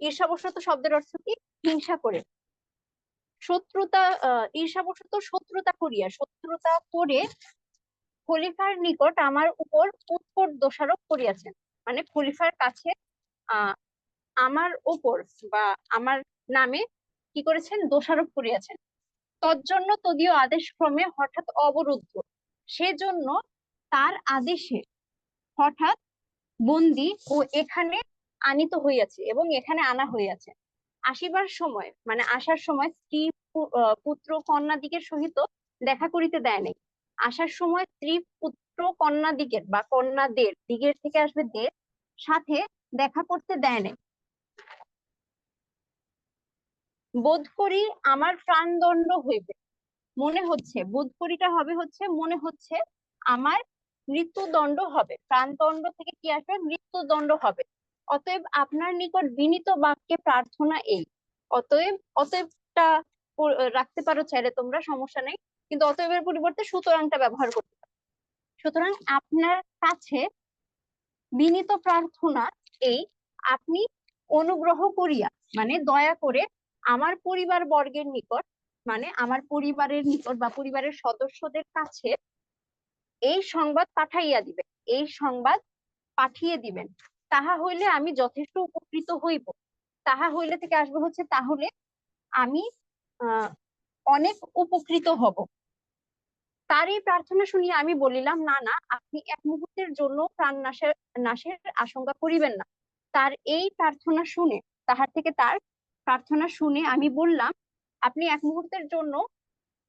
[SPEAKER 1] ঈর্ষাবশত শব্দের অর্থ কি, হিংসা করে, শত্রুতা, ঈর্ষাবশত শত্রুতা করে খলিফার নিকট আমার উপর উৎকট দোষারোপ করিয়াছেন। মানে খলিফার কাছে আহ আমার উপর বা আমার নামে কি করেছেন, দোষারোপ করিয়াছেন। তজ্জন্য তদীয় আদেশক্রমে হঠাৎ অবরুদ্ধ, সেজন্য তার আদেশে হঠাৎ বন্দি ও এখানে আনিত হইয়াছে এবং এখানে আনা হইয়াছে। আসিবার সময় মানে আসার সময় স্ত্রী পুত্র কন্যাদিগের সহিত দেখা করিতে দেয় নাই। আসার সময় স্ত্রী পুত্র কন্যাদিগের বা কন্যাদের, দিগের থেকে আসবে দের, সাথে দেখা করতে দেয় নাই। বোধ করি আমার প্রাণদণ্ড হইবে, মনে হচ্ছে, বোধ করিটা হবে হচ্ছে মনে হচ্ছে আমার মৃত্যুদণ্ড হবে। প্রাণদণ্ড থেকে কি আসবে, মৃত্যুদণ্ড হবে। অতএব আপনার নিকট বিনীত বাক্যে প্রার্থনা এই। অতএবটা রাখতে পারো চাইলে তোমরা, সমস্যা নেই, কিন্তু অতএবের পরিবর্তে সুতরাংটা ব্যবহার করতে পারো। সুতরাং আপনার কাছে বিনীত প্রার্থনা এই, আপনি অনুগ্রহ করিয়া মানে দয়া করে আমার পরিবার বর্গের নিকট, মানে আমার পরিবারের নিকট বা পরিবারের সদস্যদের কাছে এই সংবাদ পাঠাইয়া দিবেন, এই সংবাদ পাঠিয়ে দিবেন। তাহা হইলে আমি যথেষ্ট উপকৃত হইব। তাহা হইলে থেকে আসবে হচ্ছে তাহলে আমি আহ অনেক উপকৃত হব। তার এই প্রার্থনা শুনিয়া আমি বলিলাম, না না, আপনি এক মুহূর্তের জন্য প্রাণ নাশের আশঙ্কা করিবেন না। তার প্রার্থনা শুনে আমি বললাম, আপনি এক মুহূর্তের জন্য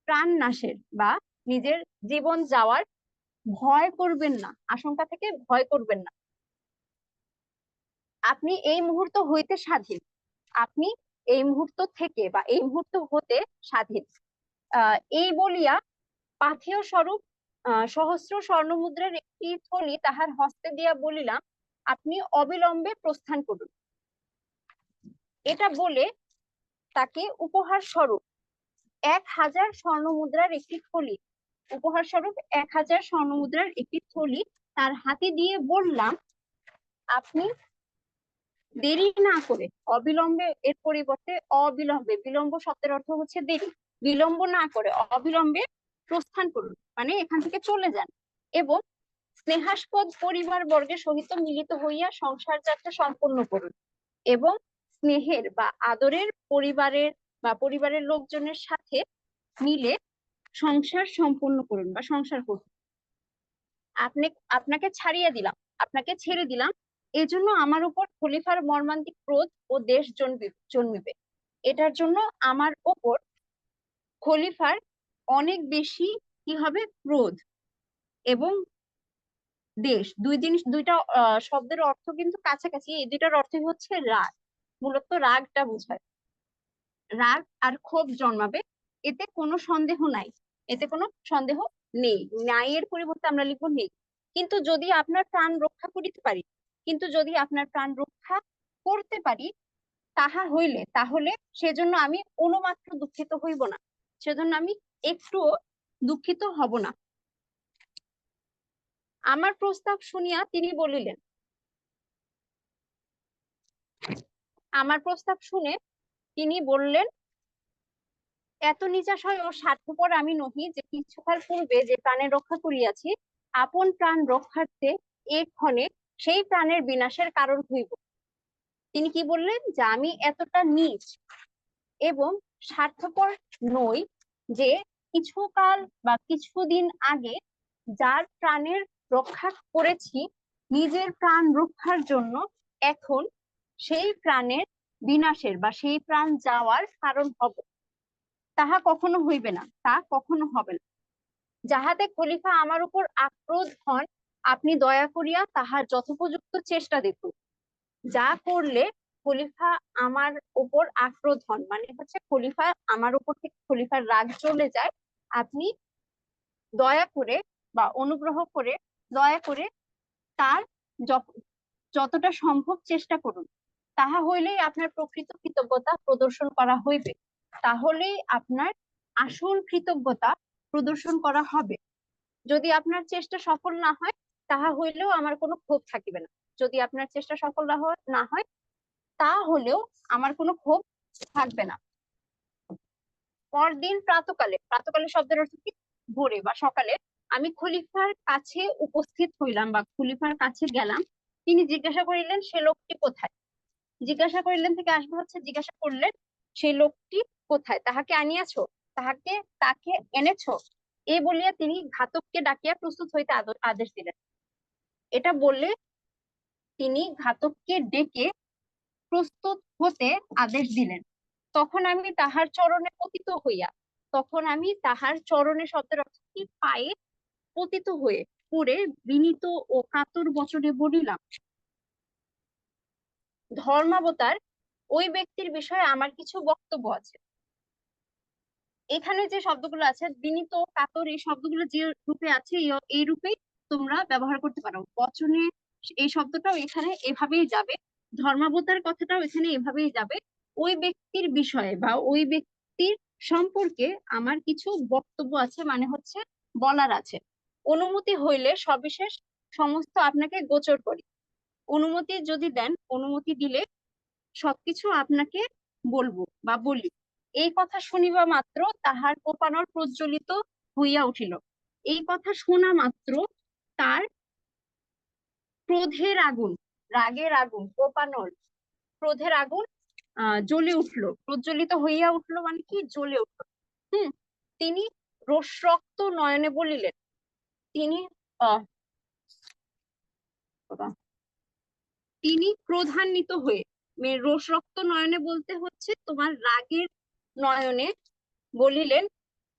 [SPEAKER 1] প্রাণ নাশের বা নিজের জীবন যাওয়ার ভয় করবেন না, আশঙ্কা থেকে ভয় করবেন না। আপনি এই মুহূর্ত হইতে স্বাধীন, আপনি এই মুহূর্ত থেকে বা এই মুহূর্ত হতে স্বাধীন। এই বলিয়া পাথেয় স্বরূপ সহস্র স্বর্ণমুদ্রার একটি থলি তাহার হস্তে দিয়া বলিলাম, আপনি অবিলম্বে প্রস্থান করুন। এটা বলে তাকে উপহার স্বরূপ 1000 স্বর্ণমুদ্রার একটি থলি, উপহার স্বরূপ 1000 স্বর্ণমুদ্রার একটি থলি তার হাতে দিয়ে বললাম, আপনি দেরি না করে অবিলম্বে, এর পরিবর্তে অবিলম্বে, বিলম্ব শব্দের অর্থ হচ্ছে দেরি, বিলম্ব না করে অবিলম্বে প্রস্থান করুন, মানে এখান থেকে চলে যান এবং স্নেহাস্পদ পরিবার বর্গের সহিত মিলিত হইয়া সংসার যাত্রা সম্পন্ন করুন এবং স্নেহের বা আদরের পরিবারের লোকজনের সাথে মিলে সংসার সম্পন্ন করুন বা সংসার করুন। আপনাকে ছাড়িয়ে দিলাম, আপনাকে ছেড়ে দিলাম, এজন্য আমার উপর খলিফার মর্মান্তিক ক্রোধ ও দেশ জন্মিবে। এটার জন্য আমার উপর খলিফার অনেক বেশি কি হবে, ক্রোধ এবং দেশ, দুইটা শব্দের অর্থ কিন্তু কাছাকাছি, এই দুইটার অর্থই হচ্ছে রাগ, মূলত রাগটা বোঝায়। রাগ আর ক্ষোভ জন্মাবে, এতে কোনো সন্দেহ নাই, এতে কোনো সন্দেহ নেই, নাই এর পরিবর্তে আমরা লিখবো নেই। কিন্তু যদি আপনার প্রাণ রক্ষা করিতে পারি, কিন্তু যদি আপনার প্রাণ রক্ষা করতে পারি, তাহলে সেজন্য আমি অনুমাত্র দুঃখিত হইব না, সেজন্য আমি একটুও দুঃখিত হব না। আমার প্রস্তাব শুনিয়া তিনি বলিলেন, আমার প্রস্তাব শুনে তিনি বললেন, এত নিজাশয় ও স্বার্থপর আমি নহি যে কিছুকাল পূর্বে যে প্রাণের রক্ষা করিয়াছি, আপন প্রাণ রক্ষার্থে এক্ষণে সেই প্রাণের বিনাশের কারণ হইব। তিনি কি বললেন, যে আমি এতটা নীচ এবং স্বার্থপর নই যে কিছুকাল বা কিছুদিন আগে যার প্রাণের রক্ষা করেছি, নিজের প্রাণ রক্ষার জন্য এখন সেই প্রাণের বিনাশের বা সেই প্রাণ যাওয়ার কারণ হব। তাহা কখনো হইবে না, তা কখনো হবে না। যাহাতে খলিফা আমার উপর আক্রোধ হন, আপনি দয়া করিয়া তাহার যথোপযুক্ত চেষ্টা দেখুন। যা করলে খলিফা আমার উপর আক্রোধ হন, মানে হচ্ছে খলিফা আমার উপর থেকে খলিফার রাগ চলে যায়, আপনি দয়া করে বা অনুগ্রহ করে দয়া করে তার যতটা সম্ভব চেষ্টা করুন। তাহা হইলেই আপনার প্রকৃত কৃতজ্ঞতা প্রদর্শন করা হইবে, তাহলেই আপনার আসল কৃতজ্ঞতা প্রদর্শন করা হবে। যদি আপনার চেষ্টা সফল না হয়, তাহা হইলেও আমার কোনো ক্ষোভ থাকিবে না। যদি আপনার চেষ্টা সফল না হয়, তা হলেও আমার কোনো ক্ষোভ থাকবে না। পরদিন প্রাতকালে, প্রাতকালে শব্দের অর্থ কি? ভোরে বা সকালে, আমি খলিফার কাছে উপস্থিত হইলাম বা খলিফার কাছে গেলাম। তিনি জিজ্ঞাসা করিলেন, সে লোকটি কোথায়? জিজ্ঞাসা করিলেন থেকে আসবে হচ্ছে জিজ্ঞাসা করলেন, সেই লোকটি কোথায়? তাহাকে আনিয়াছো? তাকে এনেছো? এই বলিয়া তিনি ঘাতককে ডাকিয়া প্রস্তুত হইতে আদেশ দিলেন। এটা বললে তিনি ঘাতককে ডেকে প্রস্তুত হতে আদেশ দিলেন। তখন আমি তাহার চরণে পতিত হইয়া, তখন আমি তাহার চরণে শব্দের অর্থ কি? পায়ে পতিত হয়ে পড়ে বিনীত ও কাতর বচনে বলিলাম, ধর্মাবতার, ওই ব্যক্তির বিষয়ে আমার কিছু বক্তব্য আছে। এখানে যে শব্দগুলো আছে, বিনীত, কাতর, এই শব্দগুলো যে রূপে আছে এই রূপেই তোমরা ব্যবহার করতে পারো। বচনে এই শব্দটাও এখানে এভাবেই যাবে, ধর্মাবতার কথাটাও এখানে এভাবেই যাবে। ওই ব্যক্তির বিষয়ে বা ওই ব্যক্তির সম্পর্কে আমার কিছু বক্তব্য আছে, মানে হচ্ছে বলার আছে। অনুমতি হইলে সবিশেষ সমস্ত আপনাকে গোচর করি। অনুমতি যদি দেন, অনুমতি দিলে সবকিছু আপনাকে বলবো বা বলি। এই কথা শুনিবা মাত্র তাহার কোপানল প্রজ্বলিত হইয়া উঠিল। এই কথা শোনা মাত্র তার ক্রোধের আগুন, রাগের আগুন, কোপানল, ক্রোধের আগুন জ্বলে উঠলো। প্রজ্বলিত হইয়া উঠলো মানে কি? জ্বলে উঠলো। তিনি রোষরক্ত নয়নে বলিলেন, তিনি তিনি ক্রোধান্বিত হয়ে, রোষরক্ত নয়নে বলতে হচ্ছে তোমার রাগের নয়নে বলিলেন,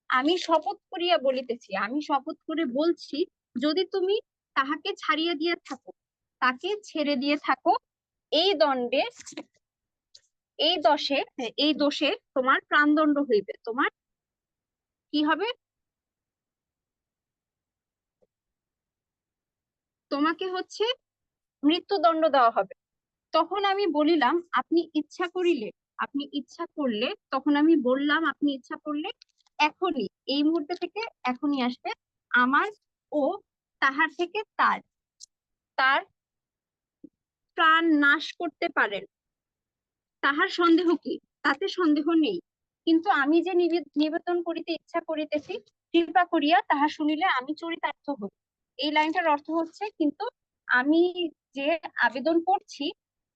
[SPEAKER 1] আমি শপথ করিয়া বলিতেছি, আমি শপথ করে বলছি, যদি তুমি তাহাকে ছাড়িয়া দিয়ে থাকো, তাকে ছেড়ে দিয়ে থাকো, এই দণ্ডে, এই দোষে তোমার প্রাণদণ্ড হইবে। তোমার কি হবে? তোমাকে হচ্ছে মৃত্যুদণ্ড দেওয়া হবে। তখন আমি বলিলাম, আপনি ইচ্ছা করিলে, আপনি ইচ্ছা করলে, তখন আমি বললাম, আপনি ইচ্ছা করলে এখনই, এই মুহূর্তে থেকে এখনই আসবে, আমার ও তাহার থেকে তার তার প্রাণ নাশ করতে পারেন। তাহার সন্দেহ কি? তাতে সন্দেহ নেই। কিন্তু আমি যে নিবেদন করিতে ইচ্ছা করিতেছি, কৃপা করিয়া তাহা শুনিলে আমি চরিতার্থ হই। এই লাইনটার অর্থ হচ্ছে, কিন্তু আমি যে আবেদন করছি,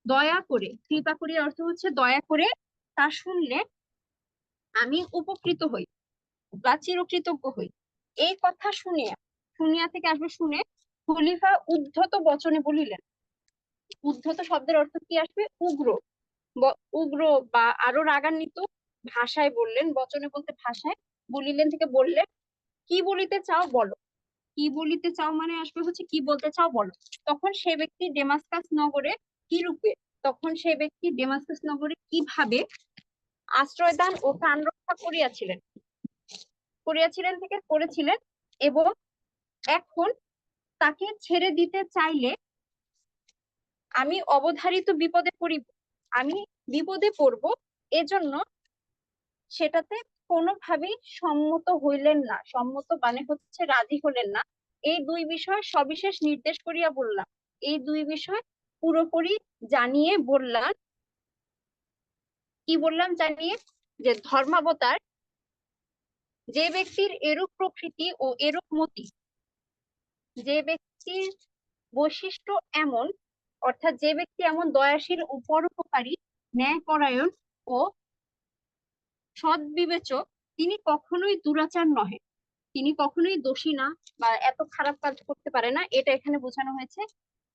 [SPEAKER 1] দয়া করে, কৃপা করিয়া অর্থ হচ্ছে দয়া করে, তা শুনলে আমি উপকৃত হই বা চিরকৃতজ্ঞ হই। এই কথা শুনিয়া, শুনিয়া থেকে আসবে শুনে, খলিফা উদ্ধত বচনে বলিলেন। উদ্ধত শব্দের অর্থ কি আসবে? উগ্র, উগ্র বা আরো রাগান্বিত ভাষায় বললেন। বচনে বলতে ভাষায়, বলিলেন থেকে বললেন, কি বলিতে চাও বলো। কি বলিতে চাও মানে আসবে হচ্ছে কি বলতে চাও বলো। তখন সে ব্যক্তি ডেমাস্কাস নগরে কি রূপে, তখন সে ব্যক্তি ডেমাস্কাস নগরে কিভাবে আশ্রয়দান ও প্রাণ রক্ষা করিয়াছিলেন থেকে করেছিলেন, এবং এখন তাকে ছেড়ে দিতে চাইলে আমি অবধারিত বিপদে পড়িব, আমি বিপদে পড়ব, এজন্য সেটাতে কোনোভাবেই সম্মত হইলেন না। সম্মত মানে হচ্ছে রাজি হলেন না। এই দুই বিষয় সবিশেষ নির্দেশ করিয়া বললাম। এই দুই বিষয় পুরোপুরি জানিয়ে বললাম। কি বললাম জানিয়ে? যে ধর্মাবতার যে ব্যক্তির এরূপ প্রকৃতি ও এরূপ মতি, যে ব্যক্তির বৈশিষ্ট্য এমন, অর্থাৎ যে ব্যক্তি এমন দয়াশীল ও পরোপকারী, ন্যায়পরায়ণ ও সৎ বিবেচক, তিনি কখনোই দুরাচার নহে, তিনি কখনোই দোষী না বা এত খারাপ কাজ করতে পারে না, এটা এখানে বোঝানো হয়েছে।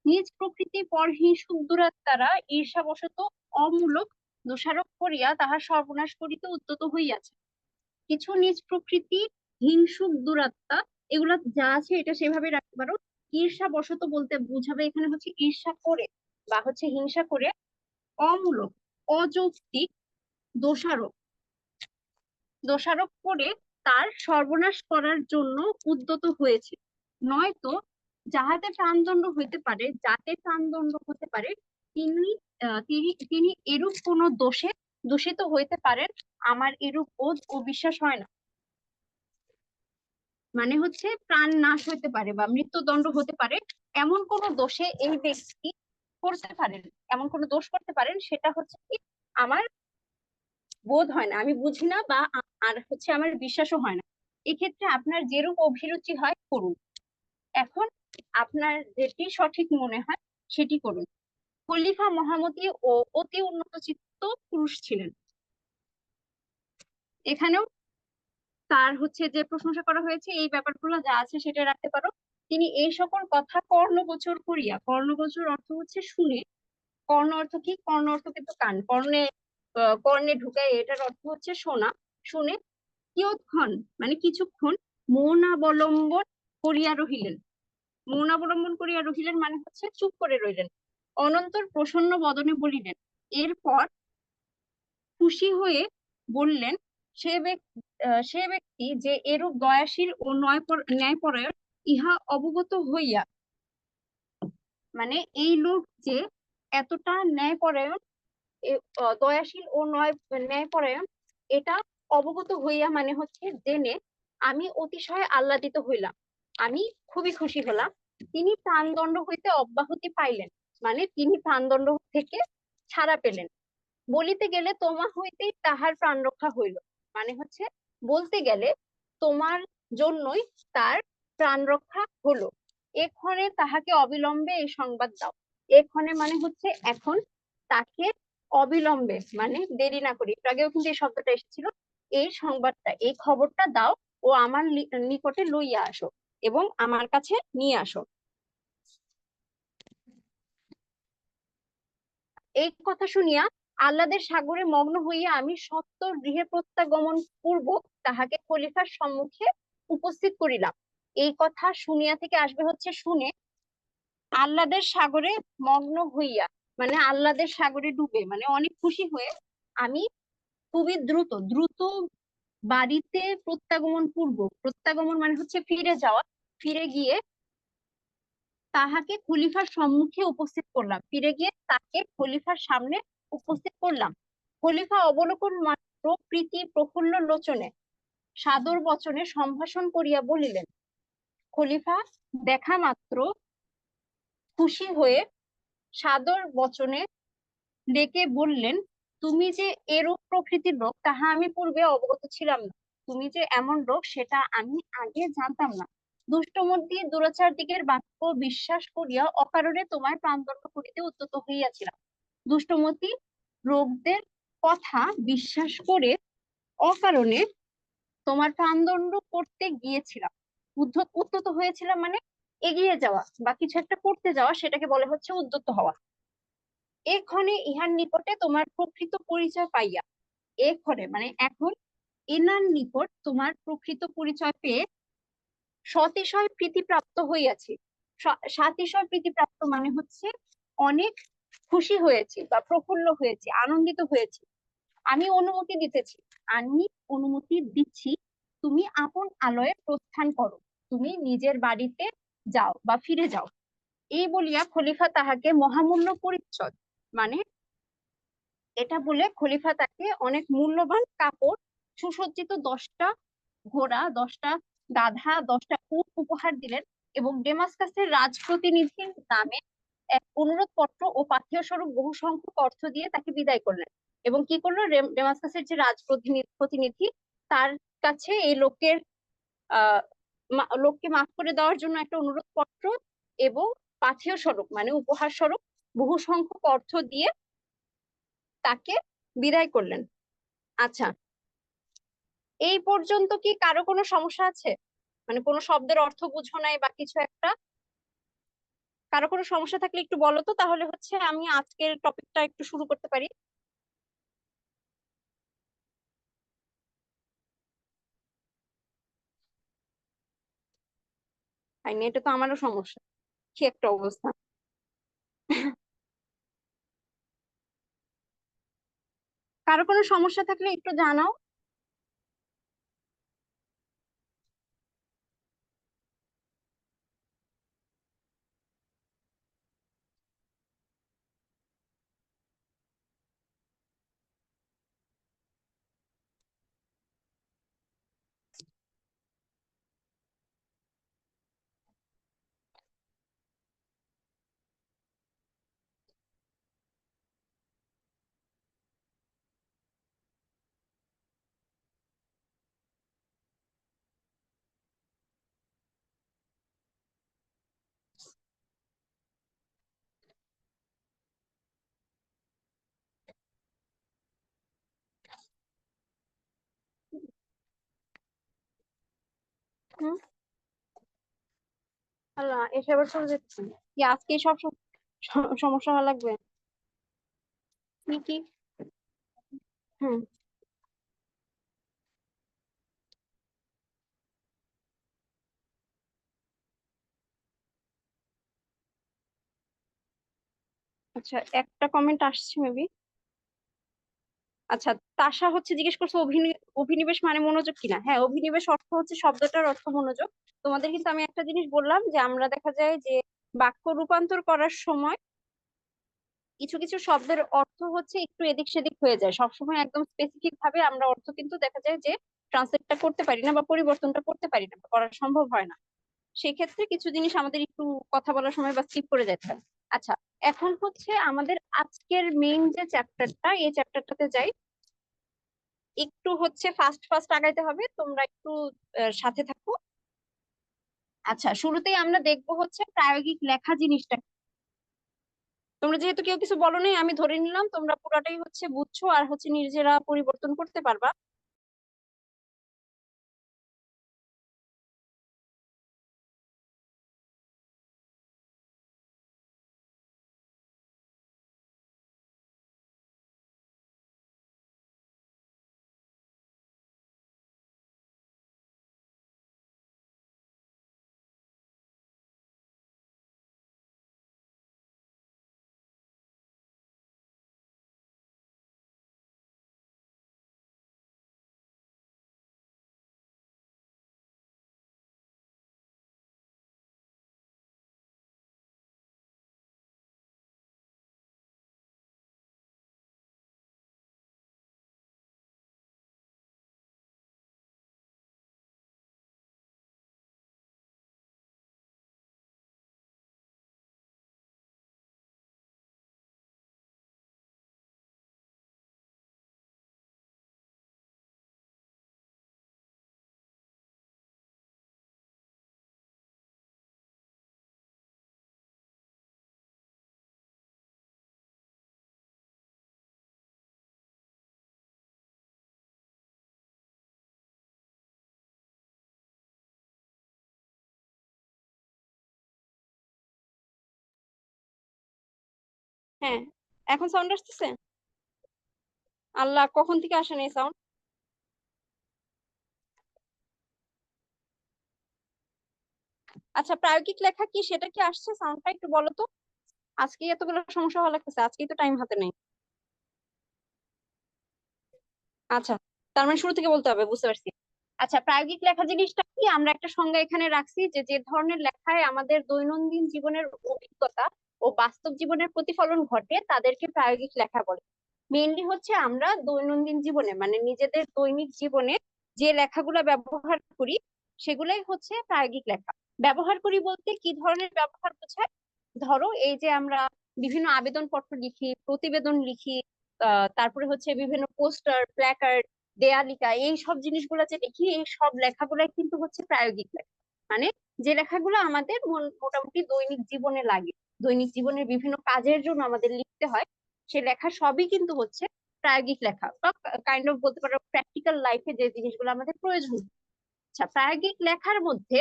[SPEAKER 1] নিজ প্রকৃতি পর হিংসুক দুরাত্মারা ঈর্ষাবশত অমূলক দোষারোপ করিয়া তাহার সর্বনাশ করিতে উদ্যত হইয়াছে। কিছু নিজ প্রকৃতি হিংসুক দুরাত্মা, এগুলা যা আছে এটা সেভাবে রাখতে পারো। ঈর্ষাবশত বলতে বোঝাবে এখানে হচ্ছে ঈর্ষা করে বা হচ্ছে হিংসা করে, অমূলক অযৌক্তিক দোষারোপ দোষারোপ করে তার সর্বনাশ করার জন্য উদ্যত হয়েছে। নয়তো যাহাতে প্রাণদণ্ড হইতে পারে, যাতে প্রাণদণ্ড হতে পারে, তিনি তিনি এরূপ কোন দোষে দূষিত হইতে পারেন, আমার এরূপ বোধ ও বিশ্বাস হয় না। মানে হচ্ছে প্রাণ নাশ হইতে পারে বা মৃত্যুদণ্ড হতে পারে এমন কোন দোষে এই ব্যক্তি করতে পারেন, এমন কোন দোষ করতে পারেন, সেটা হচ্ছে কি আমার বোধ হয় না, আমি বুঝি না, বা আর হচ্ছে আমার বিশ্বাসও হয় না। এক্ষেত্রে আপনার যেরূপ অভিরুচি হয় করুন। এখন আপনার যেটি সঠিক মনে হয় সেটি করুন। খলিফা মহামতি ও অতি উন্নত চিত্ত পুরুষ ছিলেন। এখানেও তার হচ্ছে যে প্রশংসা করা হয়েছে, এই ব্যাপারগুলো যা আছে সেটা রাখতে পারো। তিনি এই সকল কথা কর্ণগোচর করিয়া, কর্ণগোচর অর্থ হচ্ছে শুনে, কর্ণ অর্থ কি? কর্ণ অর্থ কিন্তু কান, কর্ণে ঢুকায়, এটার অর্থ হচ্ছে শোনা। শুনে কিয়ৎক্ষণ মানে কিছুক্ষণ মৌনাবলম্বন করিয়া রহিলেন। মৌনাবলম্বন করিয়া রহিলেন মানে হচ্ছে চুপ করে রইলেন। অনন্তর প্রসন্ন বদনে বলিলেন। এরপর খুশি হয়ে বললেন, সে ব্যক্তি যে এরূপ দয়াশীল ও ন্যায়পরায়ণ, ইহা অবগত হইয়া, মানে এই লোক যে এতটা ন্যায়পরায়ণ, দয়াশীল ও ন্যায়পরায়ণ, এটা অবগত হইয়া মানে হচ্ছে জেনে আমি অতিশয় আহ্লাদিত হইলাম, আমি খুবই খুশি হলাম। তিনি প্রাণদণ্ড হইতে অব্যাহতি পাইলেন, মানে তিনি প্রাণদণ্ড থেকে ছাড়া পেলেন। বলিতে গেলে তোমা হইতেই তাহার প্রাণ রক্ষা হইল, মানে হচ্ছে বলতে গেলে তোমার জন্যই তার প্রাণ রক্ষা হলো। এক্ষণে তাহাকে অবিলম্বে এই সংবাদ দাও। এক্ষণে মানে হচ্ছে এখন, তাকে অবিলম্বে মানে দেরি না করি, একটু আগেও কিন্তু এই শব্দটা এসেছিল। এই সংবাদটা, এই খবরটা দাও ও আমার নিকটে লইয়া আসো এবং আমার কাছে নিয়ে আসো। এই কথা শুনিয়া আহ্লাদের সাগরে মগ্ন হইয়া আমি সত্বর গৃহে প্রত্যাগমন পূর্বক তাহাকে খলিফার সম্মুখে উপস্থিত করিলাম। এই কথা শুনিয়া থেকে আসবে হচ্ছে শুনে। আহ্লাদের সাগরে মগ্ন হইয়া মানে আহ্লাদের সাগরে ডুবে, মানে অনেক খুশি হয়ে আমি খুবই দ্রুত দ্রুত বাড়িতে প্রত্যাগমন পূর্বক, প্রত্যাগমন মানে হচ্ছে ফিরে যাওয়া, ফিরে গিয়ে তাহাকে খলিফার সম্মুখে উপস্থিত করলাম, ফিরে গিয়ে তাকে খলিফার সামনে উপস্থিত করলাম। খলিফা অবলোকন মাত্র প্রীতি প্রফুল্ল লোচনে সাদর বচনে সম্ভাষণ করিয়া বলিলেন। খলিফা দেখা মাত্র খুশি হয়ে সাদর বচনে ডেকে বললেন, তুমি যে এরূপ প্রকৃতির লোক তাহা আমি পূর্বে অবগত ছিলাম না। তুমি যে এমন লোক সেটা আমি আগে জানতাম না। দুষ্টমতি দুরাচার দিকের বাক্য বিশ্বাস করিয়া অকারণে তোমায় প্রাণদণ্ড করিতে উদ্যত হইয়াছিলাম। দুষ্টমতি লোকদের কথা বিশ্বাস করে অকারণে তোমার প্রাণদণ্ড করতে গিয়েছিলাম। উদ্যত হয়েছিলাম মানে এগিয়ে যাওয়া বা কিছু একটা করতে যাওয়া, সেটাকে বলে হচ্ছে উদ্যত হওয়া। এক্ষণে ইহার নিকটে তোমার প্রকৃত পরিচয় পাইয়া, এক্ষণে মানে এখন, এনার নিকট তোমার প্রকৃত পরিচয় পেয়ে সতিশয় প্রীতিপ্রাপ্ত হইয়াছি। সাতিশয় প্রীতিপ্রাপ্ত মানে হচ্ছে অনেক খুশি হয়েছি বা প্রফুল্ল হয়েছি, আনন্দিত হয়েছি। আমি অনুমতি দিতেছি, আমি অনুমতি দিচ্ছি, তুমি আপন আলয়ে প্রস্থান করো, তুমি নিজের বাড়িতে যাও বা ফিরে যাও। এই বলিয়া খলিফা তাহাকে মহামূল্য পরিচ্ছদ, মানে এটা বলে খলিফা তাকে অনেক মূল্যবান কাপড়, সুসজ্জিত 10টা ঘোড়া, 10টা গাধা, 10টা উট উপহার দিলেন। এবং ডেমাসকাসের রাজপ্রতিনিধির নামে এক অনুরোধ পত্র ও পাথেয় স্বরূপ বহু সংখ্যক অর্থ দিয়ে তাকে বিদায় করলেন। এবং কি করলো, ডেমাসকাসের যে প্রতিনিধি তার কাছে এই আহ লোককে মাফ করে দেওয়ার জন্য একটা অনুরোধ পত্র এবং পাথেয় স্বরূপ মানে উপহার স্বরূপ বহু সংখ্যক অর্থ দিয়ে তাকে বিদায় করলেন। আচ্ছা, এই পর্যন্ত কি কারো কোনো সমস্যা আছে? মানে কোনো শব্দের অর্থ বুঝো নাই বা কিছু একটা? কারো কোনো সমস্যা থাকলে একটু বলো তো, তাহলে হচ্ছে আমি আজকের টপিকটা একটু শুরু করতে পারি। তাই না, এটা তো আমারও সমস্যা, কি একটা অবস্থা। কারো কোনো সমস্যা থাকলে একটু জানাও। হুম। আল্লাহ, এসে আবার চলে যাচ্ছে কি আজকে সব সমস্যা হওয়া লাগবে? কি কি? হুম। আচ্ছা, একটা কমেন্ট আসছে মেবি। আচ্ছা, তাশা হচ্ছে জিজ্ঞেস করছে অভিনিবেশ মানে মনোযোগ কিনা। হ্যাঁ, অভিনিবেশ অর্থ হচ্ছে, শব্দটার অর্থ মনোযোগ। তোমাদের কিন্তু আমি একটা জিনিস বললাম যে আমরা দেখা যায় যে বাক্য রূপান্তর করার সময় কিছু কিছু শব্দের অর্থ হচ্ছে একটু এদিক সেদিক হয়ে যায়। সবসময় একদম স্পেসিফিক ভাবে আমরা অর্থ কিন্তু দেখা যায় যে ট্রান্সলেটটা করতে পারি না বা পরিবর্তনটা করতে পারি না, বা করা সম্ভব হয় না। সেই ক্ষেত্রে কিছু জিনিস আমাদের একটু কথা বলার সময় বা স্কিপ করে যেতে হয়। আচ্ছা, এখন হচ্ছে আমাদের আজকের মেইন যে চ্যাপ্টারটা, এই চ্যাপ্টারটাতে যাই। একটু হচ্ছে ফাস্ট ফাস্ট আগাইতে হবে, তোমরা একটু সাথে থাকো। আচ্ছা, শুরুতেই আমরা দেখবো হচ্ছে প্রায়োগিক লেখা জিনিসটা কি। তোমরা যেহেতু কেউ কিছু বলো নাই, আমি ধরে নিলাম তোমরা পুরাটাই হচ্ছে বুঝছো আর হচ্ছে নিজেরা পরিবর্তন করতে পারবা। হ্যাঁ, এখন সাউন্ড আসতেছে? আল্লাহ, কখন থেকে আসে না এই সাউন্ড? আচ্ছা, প্রায়োগিক লেখা কি সেটা কি আসছে সাউন্ডটা, একটু বলো তো। আজকে এতগুলো সমস্যা হওয়া লাগতেছে, আজকেই তো টাইম হাতে নেই। আচ্ছা, তার মানে শুরু থেকে বলতে হবে, বুঝতে পারছি। আচ্ছা, প্রায়োগিক লেখা জিনিসটা কি, আমরা একটা সংজ্ঞা এখানে রাখছি যে যে ধরনের লেখায় আমাদের দৈনন্দিন জীবনের অভিজ্ঞতা ও বাস্তব জীবনের প্রতিফলন ঘটে তাদেরকে প্রায়োগিক লেখা বলে। মেইনলি হচ্ছে আমরা দৈনন্দিন জীবনে মানে নিজেদের দৈনিক জীবনে যে লেখাগুলো ব্যবহার করি সেগুলাই হচ্ছে প্রায়োগিক লেখা। ব্যবহার করি বলতে কি ধরনের ব্যবহার বোঝায়? ধরো এই যে আমরা বিভিন্ন আবেদনপত্র লিখি, প্রতিবেদন লিখি, তারপরে হচ্ছে বিভিন্ন পোস্টার, প্ল্যাকার্ড, দেয়ালিকা, এই সব জিনিসগুলো যে লিখি, এই সব লেখাগুলাই কিন্তু হচ্ছে প্রায়োগিক লেখা। মানে যে লেখাগুলো আমাদের মোটামুটি দৈনিক জীবনে লাগে, দৈনিক জীবনের বিভিন্ন কাজের জন্য আমাদের লিখতে হয়, সে লেখা সবই কিন্তু হচ্ছে প্রায়োগিক লেখা, বা কাইন্ড অফ বলতে পারো প্র্যাকটিক্যাল লাইফে যে জিনিসগুলো আমাদের প্রয়োজন। আচ্ছা, প্রায়োগিক লেখার মধ্যে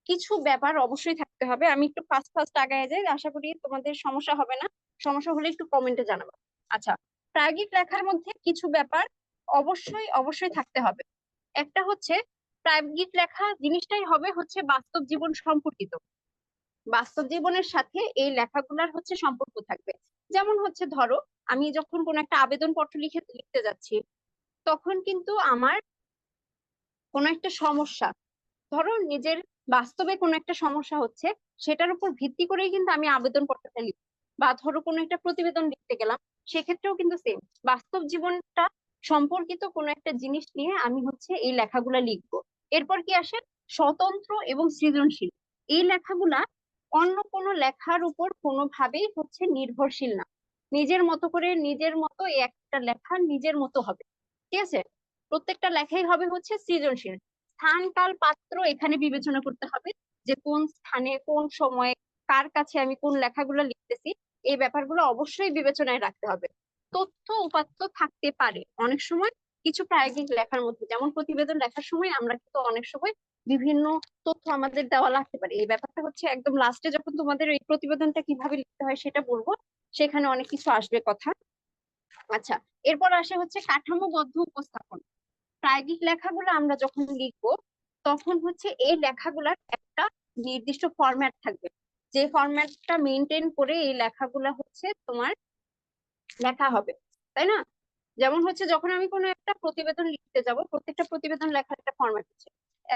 [SPEAKER 1] কিছু ব্যাপার অবশ্যই থাকতে হবে। আমি একটু ফাস্ট ফাস্ট আগায় যাই, আশা করি তোমাদের সমস্যা হবে না। সমস্যা হলে একটু কমেন্টে জানাবো। আচ্ছা, প্রায়োগিক লেখার মধ্যে কিছু ব্যাপার অবশ্যই অবশ্যই থাকতে হবে। একটা হচ্ছে, প্রায়োগিক লেখা জিনিসটাই হবে হচ্ছে বাস্তব জীবন সম্পর্কিত। বাস্তব জীবনের সাথে এই লেখাগুলার হচ্ছে সম্পর্ক থাকবে। যেমন হচ্ছে ধরো, আমি যখন কোন একটা আবেদনপত্র লিখতে যাচ্ছি, তখন কিন্তু আমার কোনো একটা সমস্যা, ধরো নিজের বাস্তবে কোনো একটা সমস্যা হচ্ছে, সেটার উপর ভিত্তি করেই কিন্তু আমি আবেদনপত্রটা লিখি। বা ধরো কোনো একটা প্রতিবেদন লিখতে গেলাম, সেক্ষেত্রেও কিন্তু সেম, বাস্তব জীবনটা সম্পর্কিত কোনো একটা জিনিস নিয়ে আমি হচ্ছে এই লেখাগুলা লিখবো। এরপর কি আসে? স্বতন্ত্র এবং সৃজনশীল। এই লেখাগুলা অন্য কোনো লেখার উপর কোনোভাবেই হচ্ছে নির্ভরশীল না। নিজের মতো করে, নিজের মতো এই একটা লেখা নিজের মতো হবে। ঠিক আছে? প্রত্যেকটা লেখাই হবে হচ্ছে সৃজনশীল। স্থান, কাল, পাত্র এখানে বিবেচনা করতে হবে, যে কোন স্থানে, কোন সময়ে, কার কাছে আমি কোন লেখাগুলো লিখতেছি, এই ব্যাপারগুলো অবশ্যই বিবেচনায় রাখতে হবে। তথ্য উপাত্ত থাকতে পারে অনেক সময় কিছু প্রায়োগিক লেখার মধ্যে, যেমন প্রতিবেদন লেখার সময় আমরা কিন্তু অনেক সময় বিভিন্ন তথ্য আমাদের দেওয়া লাগতে পারে। এই ব্যাপারটা হচ্ছে একদম লাস্টে যখন তোমাদের এই প্রতিবেদনটা কিভাবে লিখতে হয় সেটা বলবো, সেখানে অনেক কিছু আসবে কথা। আচ্ছা, এরপর আসে হচ্ছে কাঠামোবদ্ধ উপস্থাপন। প্রায়োগিক লেখাগুলো আমরা যখন লিখবো, তখন হচ্ছে এই লেখাগুলার একটা নির্দিষ্ট ফরম্যাট থাকবে, যে ফরম্যাটটা মেনটেন করে এই লেখাগুলা হচ্ছে তোমার লেখা হবে, তাই না? যেমন হচ্ছে যখন আমি কোনো একটা প্রতিবেদন লিখতে যাব, প্রত্যেকটা প্রতিবেদন লেখার একটা ফরম্যাট আছে,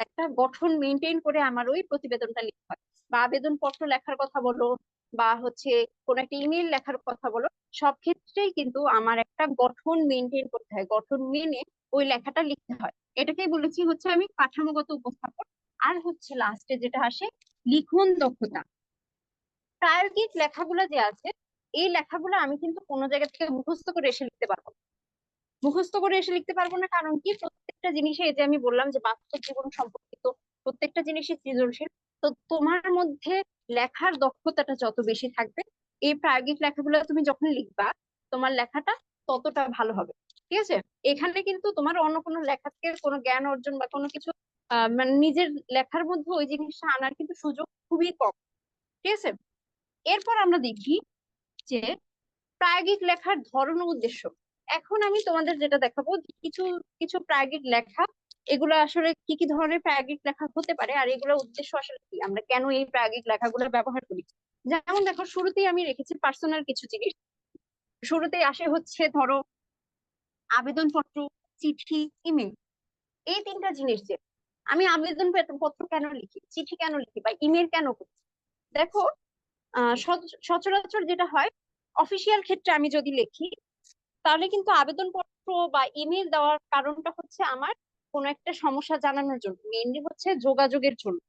[SPEAKER 1] একটা গঠন মেনটেন করে আমার ওই প্রতিবেদনটা লিখতে হয়। বা আবেদনপত্র লেখার কথা বলো, বা হচ্ছে কোন একটা ইমেল লেখার কথা বলো, সব ক্ষেত্রেই কিন্তু আমার একটা গঠন মেনটেন করতে হয়, গঠন মেনে ওই লেখাটা লিখতে হয়। এটাকেই বলেছি হচ্ছে আমি কাঠামোগত উপস্থাপন। আর হচ্ছে লাস্টে যেটা আসে, লিখন দক্ষতা। প্রায়োগিক লেখাগুলো যে আছে, এই লেখাগুলো আমি কিন্তু কোনো জায়গা থেকে মুখস্থ করে এসে লিখতে পারবো না। মুখস্থ করে এসে লিখতে পারবো না, কারণ কি, প্রত্যেকটা জিনিসে, এই যে আমি বললাম যে বাস্তব জীবন সম্পর্কিত, প্রত্যেকটা জিনিসই সৃজনশীল। তো তোমার মধ্যে লেখার দক্ষতাটা যত বেশি থাকবে, এই প্রায়োগিক লেখাগুলো তুমি যখন লিখবা, তোমার লেখাটা ততটা ভালো হবে। ঠিক আছে? এখানে কিন্তু তোমার অন্য কোনো লেখা থেকে কোনো জ্ঞান অর্জন বা কোনো কিছু মানে নিজের লেখার মধ্যে ওই জিনিসটা আনার কিন্তু সুযোগ খুবই কম। ঠিক আছে? এরপর আমরা দেখি যে প্রায়োগিক লেখার ধরন ও উদ্দেশ্য। এখন আমি তোমাদের যেটা দেখাবো, যে কিছু কিছু প্রায়োগিক লেখা, এগুলো আসলে কি কি ধরনের প্রায়োগিক লেখা হতে পারে, আর এগুলো উদ্দেশ্য আসলে কি, আমরা কেন এই প্রায়োগিক লেখাগুলো ব্যবহার করি। যেমন দেখো, শুরুতেই আমি রেখেছি পার্সোনাল কিছু জিনিস। শুরুতেই আসে হচ্ছে ধরো আবেদনপত্র, চিঠি, ইমেল। এই তিনটা জিনিস, যে আমি আবেদন পত্র কেন লিখি, চিঠি কেন লিখি, বা ইমেল কেন করি। দেখো, সচরাচর যেটা হয়, অফিসিয়াল ক্ষেত্রে আমি যদি লিখি, তাহলে কিন্তু আবেদনপত্র বা ইমেল দেওয়ার কারণটা হচ্ছে আমার কোনো একটা সমস্যা জানানোর জন্য, মেইনলি হচ্ছে যোগাযোগের জন্য।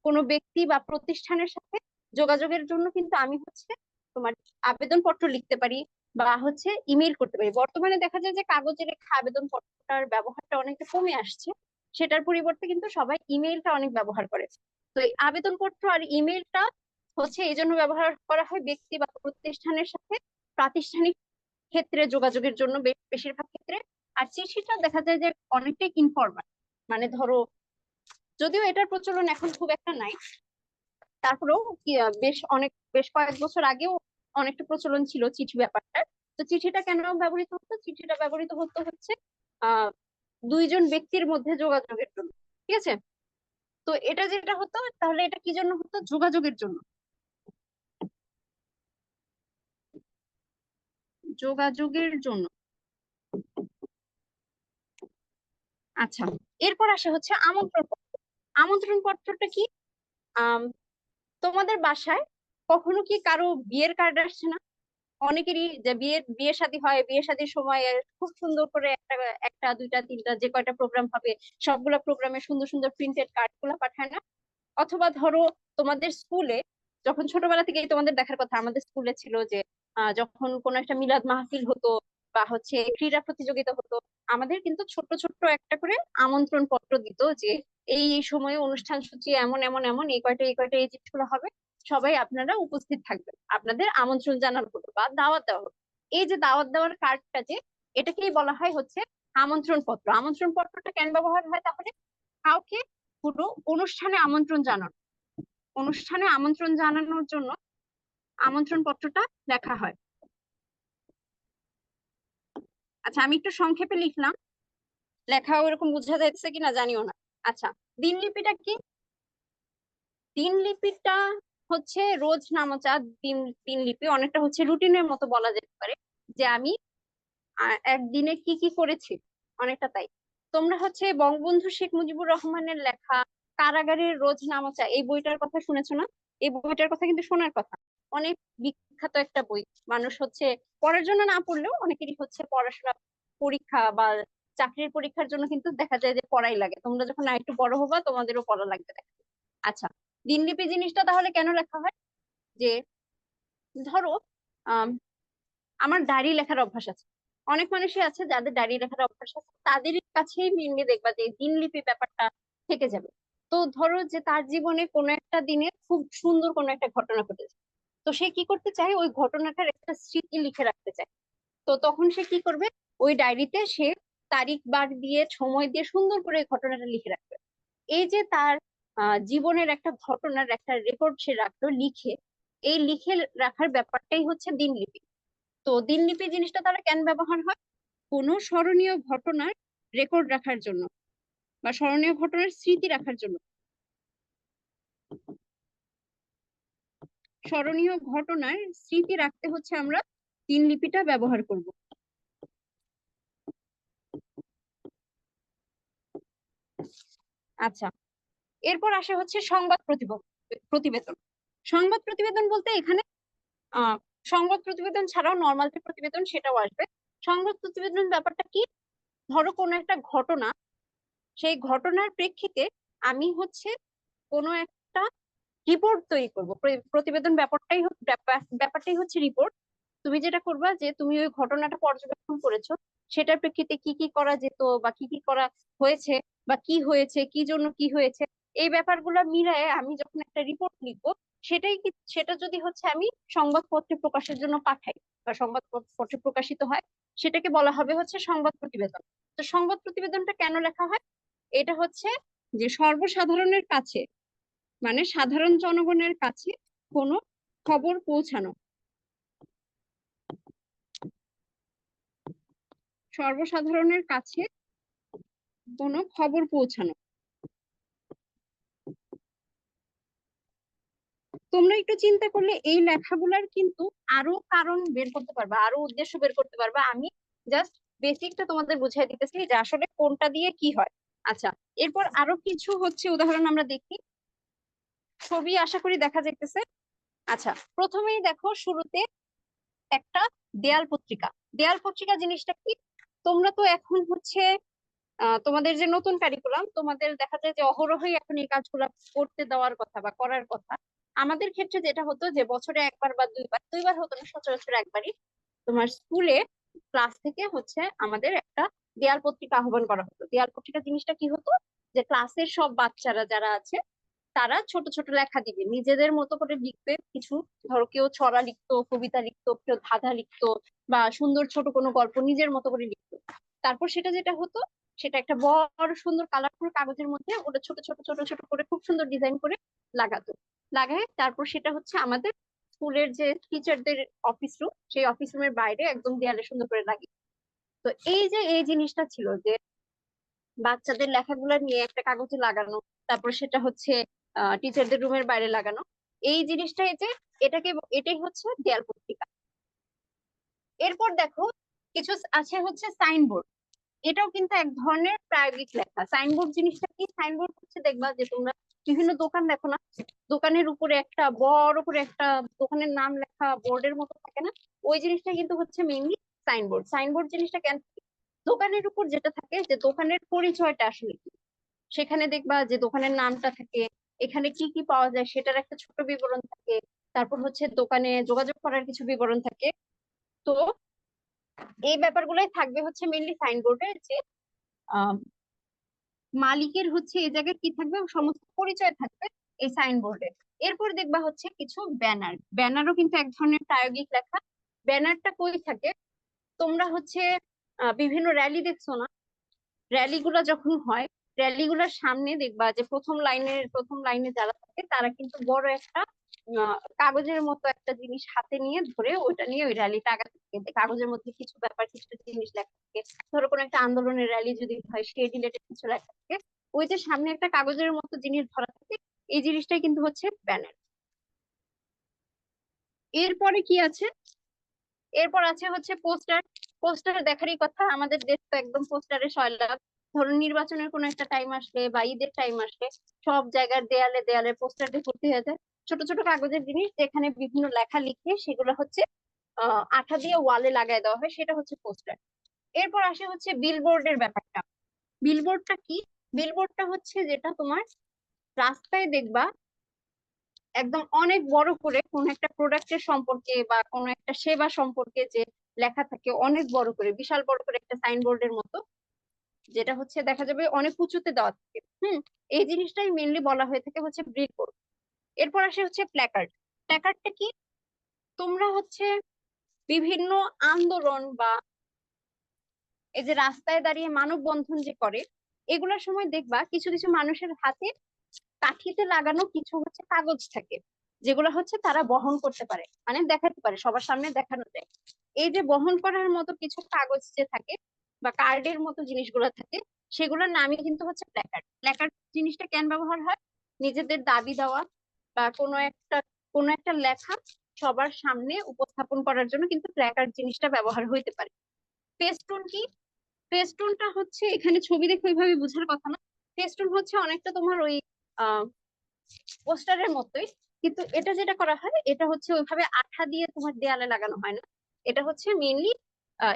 [SPEAKER 1] কোনো ব্যক্তি বা প্রতিষ্ঠানের সাথে যোগাযোগের জন্য কিন্তু আমি হচ্ছে তোমার আবেদনপত্র লিখতে পারি, বা হচ্ছে ইমেল করতে পারি। বর্তমানে দেখা যায় যে কাগজে লেখা আবেদনপত্রটার ব্যবহারটা অনেকটা কমে আসছে, সেটার পরিবর্তে কিন্তু সবাই ইমেলটা অনেক ব্যবহার করে। তো এই আবেদনপত্র আর ইমেলটা হচ্ছে এই জন্য ব্যবহার করা হয় ব্যক্তি বা প্রতিষ্ঠানের সাথে প্রাতিষ্ঠানিক ক্ষেত্রে যোগাযোগের জন্য, বেশিরভাগ ক্ষেত্রে। আর চিঠিটা দেখা যায় যে অনেকটাই ইনফরমাল, মানে ধরো, যদিও এটার প্রচলন এখন খুব একটা নাই, তারপরেও বেশ কয়েক বছর আগেও অনেকটা প্রচলন ছিল চিঠি ব্যাপারটা। তো চিঠিটা কেন ব্যবহৃত হতো? চিঠিটা ব্যবহৃত হতো হচ্ছে আহ দুইজন ব্যক্তির মধ্যে যোগাযোগের জন্য। ঠিক আছে? তো এটা যেটা হতো, তাহলে এটা কি জন্য হতো? যোগাযোগের জন্য। যোগাযোগের জন্য। আচ্ছা, এরপর আসে হচ্ছে আমন্ত্রণ পত্র। আমন্ত্রণ পত্রটা কি? আম, তোমাদের বাসায় কখনো কি কারো বিয়ের কার্ড আসছে না? অনেকেরই যে বিয়ে শাদী হয়, বিয়ে শাদীর সময় খুব সুন্দর করে একটা একটা দুইটা তিনটা যে কয়টা প্রোগ্রাম হবে, সবগুলা প্রোগ্রামে সুন্দর সুন্দর প্রিন্টেড কার্ড গুলা পাঠায় না? অথবা ধরো তোমাদের স্কুলে যখন ছোটবেলা থেকেই তোমাদের দেখার কথা, আমাদের স্কুলে ছিল যে যখন কোনো একটা মিলাদ মাহফিল হতো বা হচ্ছে ক্রীড়া প্রতিযোগিতা হতো, আমাদের কিন্তু ছোট্ট ছোট্ট একটা করে আমন্ত্রণ পত্র দিত যে এই সময়ে অনুষ্ঠান সূচি এমন এমন এমন এই কয়টা এই জিনিসগুলো হবে, সবাই আপনারা উপস্থিত থাকবেন, আপনাদের আমন্ত্রণ জানানো হলো বা দাওয়াত দেওয়া হলো। এই যে দাওয়াত দেওয়ার কার্ডটা, যে এটাকেই বলা হয় হচ্ছে আমন্ত্রণ পত্র। আমন্ত্রণ পত্রটা কেন ব্যবহার হয় তাহলে? কাউকে পুরো অনুষ্ঠানে আমন্ত্রণ জানানো, অনুষ্ঠানে আমন্ত্রণ জানানোর জন্য আমন্ত্রণ পত্রটা লেখা হয়। আচ্ছা, আমি একটু সংক্ষেপে লিখলাম, লেখা ওরকম বোঝা যাচ্ছে কিনা জানিও না। আচ্ছা, দিনলিপিটা কি? দিনলিপিটা হচ্ছে রোজনামচা। দিনলিপি অনেকটা হচ্ছে রুটিনের মতো বলা যেতে পারে, যে আমি একদিনে কি কি করেছি, অনেকটা তাই। তোমরা হচ্ছে বঙ্গবন্ধু শেখ মুজিবুর রহমানের লেখা কারাগারের রোজনামচা এই বইটার কথা শুনেছো না? এই বইটার কথা কিন্তু শোনার কথা। অনেক বিখ্যাত একটা বই। মানুষ হচ্ছে পড়ার জন্য না পড়লেও অনেকেরই হচ্ছে পড়াশোনা, পরীক্ষা বা চাকরির পরীক্ষার জন্য কিন্তু দেখা যায় যে পড়াই লাগে। তোমরা যখন একটু বড় হবা তোমাদেরও পড়া লাগবে। আচ্ছা, দিনলিপি জিনিসটা তাহলে কেন লেখা হয়? যে ধরো আম, আমার ডায়েরি লেখার অভ্যাস আছে, অনেক মানুষই আছে যাদের ডায়েরি লেখার অভ্যাস আছে, তাদের কাছেই মেনলি দেখবা যে দিনলিপি ব্যাপারটা থেকে যাবে। তো ধরো যে তার জীবনে কোনো একটা দিনে খুব সুন্দর কোনো একটা ঘটনা ঘটেছে, তো সে কি করতে চায়, ওই ঘটনাটার একটা স্মৃতি লিখে রাখতে চায়। তো তখন সে কি করবে, ওই ডায়েরিতে সে তারিখ বার দিয়ে সময় দিয়ে সুন্দর করে ওই ঘটনাটা লিখে রাখবে। এই যে তার জীবনের একটা ঘটনার একটা রেকর্ড সে রাখলো লিখে, এই লিখে রাখার ব্যাপারটাই হচ্ছে দিনলিপি। তো দিনলিপি জিনিসটা তারা কেন ব্যবহার হয়? কোনো স্মরণীয় ঘটনার রেকর্ড রাখার জন্য বা স্মরণীয় ঘটনার স্মৃতি রাখার জন্য। স্মরণীয় ঘটনার স্মৃতি রাখতে হচ্ছে আমরা দিনলিপিটা ব্যবহার করব। আচ্ছা, এরপর আসে হচ্ছে প্রতিবেদন। সংবাদ প্রতিবেদন বলতে এখানে আহ সংবাদ প্রতিবেদন ছাড়াও নর্মাল যে প্রতিবেদন সেটাও আসবে। সংবাদ প্রতিবেদন ব্যাপারটা কি? ধরো কোনো একটা ঘটনা, সেই ঘটনার প্রেক্ষিতে আমি হচ্ছে কোনো একটা রিপোর্ট তৈরি করব। প্রতিবেদন ব্যাপারটাই হচ্ছে রিপোর্ট। তুমি যেটা করবা যে তুমি ওই ঘটনাটা পর্যবেক্ষণ করেছো, সেটার প্রেক্ষিতে কি কি করা যেত বা কি কি করা হয়েছে বা কি হয়েছে, কি জন্য কি হয়েছে, এই ব্যাপারগুলো মিলায়ে আমি যখন একটা রিপোর্ট লিখবো, সেটা যদি হচ্ছে আমি সংবাদপত্রে প্রকাশের জন্য পাঠাই বা সংবাদপত্রে প্রকাশিত হয়, সেটাকে বলা হবে হচ্ছে সংবাদ প্রতিবেদন। তো সংবাদ প্রতিবেদনটা কেন লেখা হয়? এটা হচ্ছে যে সর্বসাধারণের কাছে, মানে সাধারণ জনগণের কাছে কোনো খবর পৌঁছানো, সর্বসাধারণের কাছে কোনো খবর পৌঁছানো। তোমরা একটু চিন্তা করলে এই লেখাগুলার কিন্তু আরো কারণ বের করতে পারবা, আরো উদ্দেশ্য বের করতে পারবা। আমি জাস্ট বেসিকটা তোমাদের বুঝিয়ে দিতেছি যে আসলে কোনটা দিয়ে কি হয়। আচ্ছা, এরপর আরো কিছু হচ্ছে উদাহরণ আমরা দেখি। ছবি আশা করি দেখা যাইতেছে। আচ্ছা, প্রথমেই দেখো শুরুতে একটা দেয়াল পত্রিকা। দেয়াল পত্রিকা জিনিসটা কি? তোমরা তো এখন হচ্ছে তোমাদের যে নতুন কারিকুলাম, তোমাদের দেখা যায় যে অহরহই এখন এই কাজগুলো করতে দেওয়ার কথা বা করার কথা। আমাদের ক্ষেত্রে যেটা হতো যে বছরে একবার বা দুইবার, দুইবার হতো না, সচরাচর একবারই তোমার স্কুলে ক্লাস থেকে হচ্ছে আমাদের একটা দেয়াল পত্রিকা আহ্বান করা হতো। দেয়াল পত্রিকা জিনিসটা কি হতো, যে ক্লাসের সব বাচ্চারা যারা আছে তারা ছোট ছোট লেখা দিবে, নিজেদের মতো করে লিখবে কিছু। ধরো কেউ ছড়া লিখতো, কবিতা লিখতো, কেউ ধাঁধা লিখতো বা সুন্দর ছোট কোনো গল্প নিজের মতো করে লিখতো। তারপর সেটা যেটা হতো, সেটা একটা বড় সুন্দর কালারফুল কাগজের মধ্যে ওটা ছোট ছোট ছোট ছোট করে খুব সুন্দর ডিজাইন করে লাগাতো। লাগায় তারপর সেটা হচ্ছে আমাদের স্কুলের যে টিচারদের অফিস রুম, সেই অফিস রুমের বাইরে একদম দেয়ালে সুন্দর করে লাগে। তো এই যে এই জিনিসটা ছিল যে বাচ্চাদের লেখাগুলো নিয়ে একটা কাগজে লাগানো, তারপর সেটা হচ্ছে টিচারদের রুমের বাইরে লাগানো, এই জিনিসটাই যে এটাই হচ্ছে দেয়াল পত্রিকা। এরপর দেখো কিছু আছে হচ্ছে সাইনবোর্ড। এটাও কিন্তু এক ধরনের প্রায়োগিক লেখা। সাইনবোর্ড জিনিসটা কি? সাইনবোর্ড হচ্ছে দেখবা যে তোমরা বিভিন্ন দোকান দেখো না, দোকানের উপরে একটা বড় করে একটা দোকানের নাম লেখা বোর্ডের মতো থাকে না, ওই জিনিসটা কিন্তু হচ্ছে মেইনলি সাইনবোর্ড। সাইনবোর্ড জিনিসটা কেন থাকে? দোকানের উপর যেটা থাকে যে দোকানের পরিচয়টা আসলে কি, সেখানে দেখবা যে দোকানের নামটা থাকে, এখানে কি কি পাওয়া যায় সেটার একটা ছোট বিবরণ থাকে, তারপর হচ্ছে দোকানে যোগাযোগ করার কিছু বিবরণ থাকে। তো এই ব্যাপারগুলোই থাকবে হচ্ছে মেইনলি সাইনবোর্ডে, যে আহ, মালিকের হচ্ছে এই জায়গায় কি থাকবে, সমস্ত পরিচয় থাকবে এই সাইনবোর্ডে। এরপর দেখবা হচ্ছে কিছু ব্যানার, ব্যানারও কিন্তু এক ধরনের প্রায়োগিক লেখা। ব্যানারটা কই থাকে, তোমরা হচ্ছে বিভিন্ন র্যালি দেখছো না, র্যালি গুলা যখন হয়, র্যালি গুলার সামনে দেখবা যে প্রথম লাইনে যারা থাকে তারা কিন্তু বড় একটা কাগজের মতো একটা জিনিস হাতে নিয়ে ধরে ওইটা নিয়ে ওই র্যালিটা আগাতে থাকে। যে কাগজের মধ্যে কিছু ব্যাপার কিছু জিনিস লেখা থাকে, ধরো কোনো একটা আন্দোলনের র্যালি যদি হয় সেই রিলেটেড কিছু লেখা থাকে, ওই যে সামনে একটা কাগজের মতো জিনিস ধরা থাকে, এই জিনিসটাই কিন্তু হচ্ছে ব্যানার। এরপরে কি আছে, এরপর আছে হচ্ছে পোস্টার। পোস্টার দেখারই কথা, আমাদের দেশ তো একদম পোস্টারে সয়লাব। ধরুন নির্বাচনের কোনো একটা টাইম আসলে বা ঈদের টাইম আসলে সব জায়গার দেয়ালে দেয়ালে পোস্টার দিয়ে ভর্তি হয়ে যায়। ছোট ছোট কাগজের জিনিস যেখানে বিভিন্ন লেখা লিখে সেগুলো হচ্ছে আঠা দিয়ে ওয়ালে লাগাই দেওয়া হয়, সেটা হচ্ছে পোস্টার। এরপর আসে হচ্ছে বিলবোর্ডের ব্যাপারটা। বিলবোর্ডটা কি, বিলবোর্ডটা হচ্ছে যেটা তোমার রাস্তায় দেখবা একদম অনেক বড় করে কোন একটা প্রোডাক্টের সম্পর্কে বা কোন একটা সেবা সম্পর্কে যে লেখা থাকে অনেক বড় করে, বিশাল বড় করে একটা সাইনবোর্ডের মতো, যেটা হচ্ছে দেখা যাবে অনেক উঁচুতে দেওয়া থাকে। এই জিনিসটাই মেইনলি বলা হয়ে থাকে হচ্ছে বিলবোর্ড। এরপর আসে হচ্ছে প্ল্যাকার্ড। প্ল্যাকার্ডটা কি, তোমরা হচ্ছে বিভিন্ন আন্দোলন বা এই যে রাস্তায় দাঁড়িয়ে মানববন্ধন যে করে, এগুলোর সময় দেখবা কিছু কিছু মানুষের হাতে কাঠিতে লাগানো কিছু হচ্ছে কাগজ থাকে, যেগুলো হচ্ছে তারা বহন করতে পারে, মানে দেখাতে পারে, সবার সামনে দেখানো যায়। এই যে বহন করার মতো কিছু কাগজ যে থাকে বা কার্ডের মতো জিনিসগুলো থাকে, সেগুলোর নামই কিন্তু হচ্ছে প্ল্যাকার্ড। প্ল্যাকার্ড জিনিসটা কেন ব্যবহার হয়, নিজেদের দাবি দেওয়া বা কোনো একটা লেখা সবার সামনে উপস্থাপন করার জন্য কিন্তু প্ল্যাকার্ড জিনিসটা ব্যবহার হইতে পারে। ফেস্টুন কি, ফেস্টুনটা হচ্ছে এখানে ছবি দেখে ওইভাবে বোঝার কথা না। ফেস্টুন হচ্ছে অনেকটা তোমার ওই পোস্টারের মতোই, কিন্তু এটা যেটা করা হয় এটা হচ্ছে ওইভাবে আঠা দিয়ে তোমার দেয়ালে লাগানো হয় না, এটা হচ্ছে মেইনলি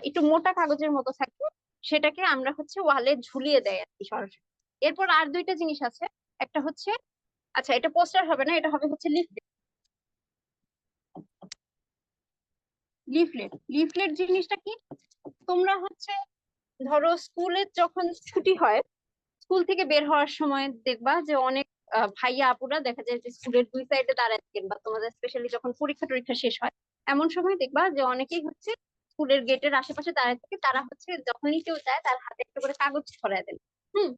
[SPEAKER 1] একটু মোটা কাগজের মতো থাকে, সেটাকে আমরা হচ্ছে ওয়ালে ঝুলিয়ে দেয় আর কি সরাসরি। এরপর আর দুইটা জিনিস আছে, একটা হচ্ছে, আচ্ছা এটা পোস্টার হবে না, এটা হবে হচ্ছে লিফলেট। লিফলেট লিফলেট জিনিসটা কি, তোমরা হচ্ছে ধরো স্কুলে যখন ছুটি হয়, স্কুল থেকে বের হওয়ার সময় দেখবা যে অনেক ভাইয়া আপুরা দেখা যায় যে স্কুলের দুই সাইডে দাঁড়ায় থাকেন, বা তোমাদের স্পেশালি যখন পরীক্ষা টরীক্ষা শেষ হয় এমন সময় দেখবা যে অনেকেই হচ্ছে স্কুলের গেটের আশেপাশে দাঁড়ায় থাকে, তারা হচ্ছে যখনই কেউ যায় তার হাতে একটা করে কাগজ ধরায় দেন। হুম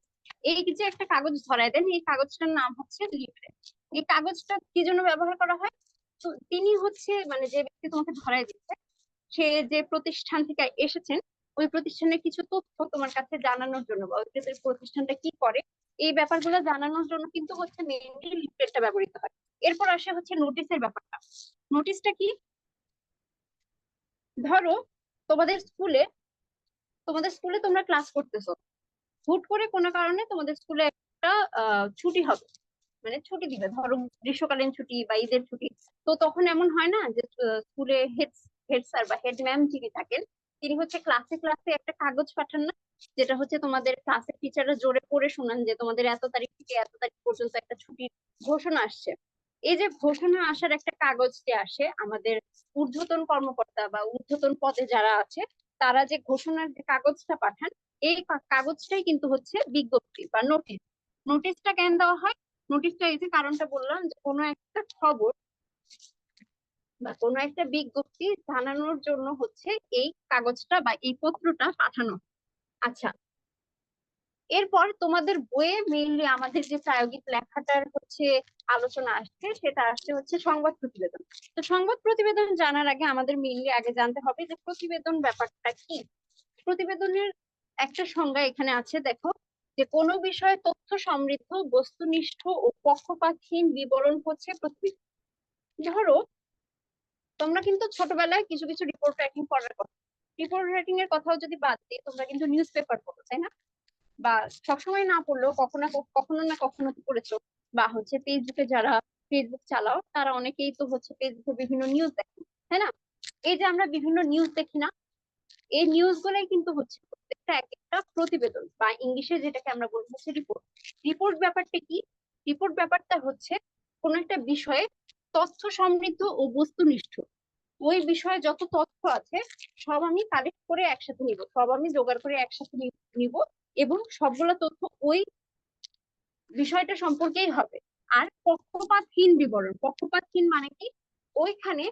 [SPEAKER 1] এই যে একটা কাগজ ধরায় দেন, এই কাগজটার নাম হচ্ছে লিফলেট। এই কাগজটা কি জন্য ব্যবহার করা হয়, তো তিনি হচ্ছে মানে যে ব্যক্তি তোমাকে ধরায় দিচ্ছে, সে যে প্রতিষ্ঠান থেকে এসেছেন ওই প্রতিষ্ঠানের কিছু তথ্য তোমার কাছে জানানোর জন্য, বা ওই প্রতিষ্ঠানটা কি করে এই ব্যাপারগুলো জানানোর জন্য কিন্তু হচ্ছে মেইনলি লিফলেটটা ব্যবহৃত হয়। এরপর আসে হচ্ছে নোটিশের ব্যাপারটা। নোটিশটা কি, ধরো তোমাদের স্কুলে তোমাদের স্কুলে তোমরা ক্লাস করতেছো, হুট করে কোনো কারণে তোমাদের স্কুলে একটা ছুটি হবে, মানে ছুটি দিবে, ধরো গ্রীষ্মকালীন ছুটি বা ঈদের ছুটি। তো তখন এমন হয় না যে স্কুলে হেড হেড স্যার বা হেড ম্যাম যিনি থাকেন, তিনি হচ্ছে ক্লাসে ক্লাসে একটা কাগজ পাঠান না, যেটা হচ্ছে তোমাদের ক্লাসের টিচাররা জোরে পড়ে শোনান যে তোমাদের এত তারিখ থেকে এত তারিখ পর্যন্ত একটা ছুটির ঘোষণা আসছে। এই যে ঘোষণা আসার একটা কাগজ যে আসে, আমাদের ঊর্ধ্বতন কর্মকর্তা বা ঊর্ধ্বতন পদে যারা আছে তারা যে ঘোষণার যে কাগজটা পাঠান, এই কাগজটাই কিন্তু হচ্ছে বিজ্ঞপ্তি বা নোটিশ। নোটিশটা কেন দেওয়া হয়, নোটিশটা এই যে কারণটা বললাম, যে কোনো একটা খবর বা কোনো একটা বিজ্ঞপ্তি জানানোর জন্য হচ্ছে এই কাগজটা বা এই পত্রটা পাঠানো। আচ্ছা, এরপর তোমাদের বইয়ে মেইনলি আমাদের যে প্রায়োগিক লেখাটার হচ্ছে আলোচনা আসছে, সেটা আসছে হচ্ছে সংবাদ প্রতিবেদন। তো সংবাদ প্রতিবেদন জানার আগে আমাদের মেইনলি আগে জানতে হবে যে প্রতিবেদন ব্যাপারটা কি। প্রতিবেদনের একটা সংজ্ঞা এখানে আছে, দেখো, যে কোনো বিষয়ে তথ্য সমৃদ্ধ বস্তুনিষ্ঠ ও পক্ষপাতহীন বিবরণ হচ্ছে প্রতিবেদন। ধরো তোমরা কিন্তু ছোটবেলায় কিছু কিছু রিপোর্ট রাইটিং করার কথা, রিপোর্ট রাইটিং এর কথাও যদি বাদ দিই, তোমরা কিন্তু নিউজ পেপার পড়ো, তাই না? বা সবসময় না পড়লেও কখনো কখনো না কখনো তো পড়েছো। বা হচ্ছে ফেসবুকে যারা ফেসবুক চালাও তারা অনেকেই তো হচ্ছে ফেসবুকে বিভিন্ন নিউজ দেখে, তাই না? এই যে আমরা বিভিন্ন নিউজ দেখি না, এই নিউজ গুলাই কিন্তু হচ্ছে প্রত্যেকটা এক একটা প্রতিবেদন, বা ইংলিশে যেটাকে আমরা বলবো হচ্ছে রিপোর্ট। রিপোর্ট ব্যাপারটা কি, রিপোর্ট ব্যাপারটা হচ্ছে কোন একটা বিষয়ে তথ্য সমৃদ্ধ ও বস্তুনিষ্ঠ। ওই বিষয়ে যত তথ্য আছে সব আমি কালেক্ট করে একসাথে নিব, সব আমি জোগাড় করে একসাথে নিব, এবং সবগুলো তথ্য ওই বিষয়টা সম্পর্কেই হবে। আর পক্ষপাতহীন বিবরণ, পক্ষপাতহীন মানে কি, ওইখানে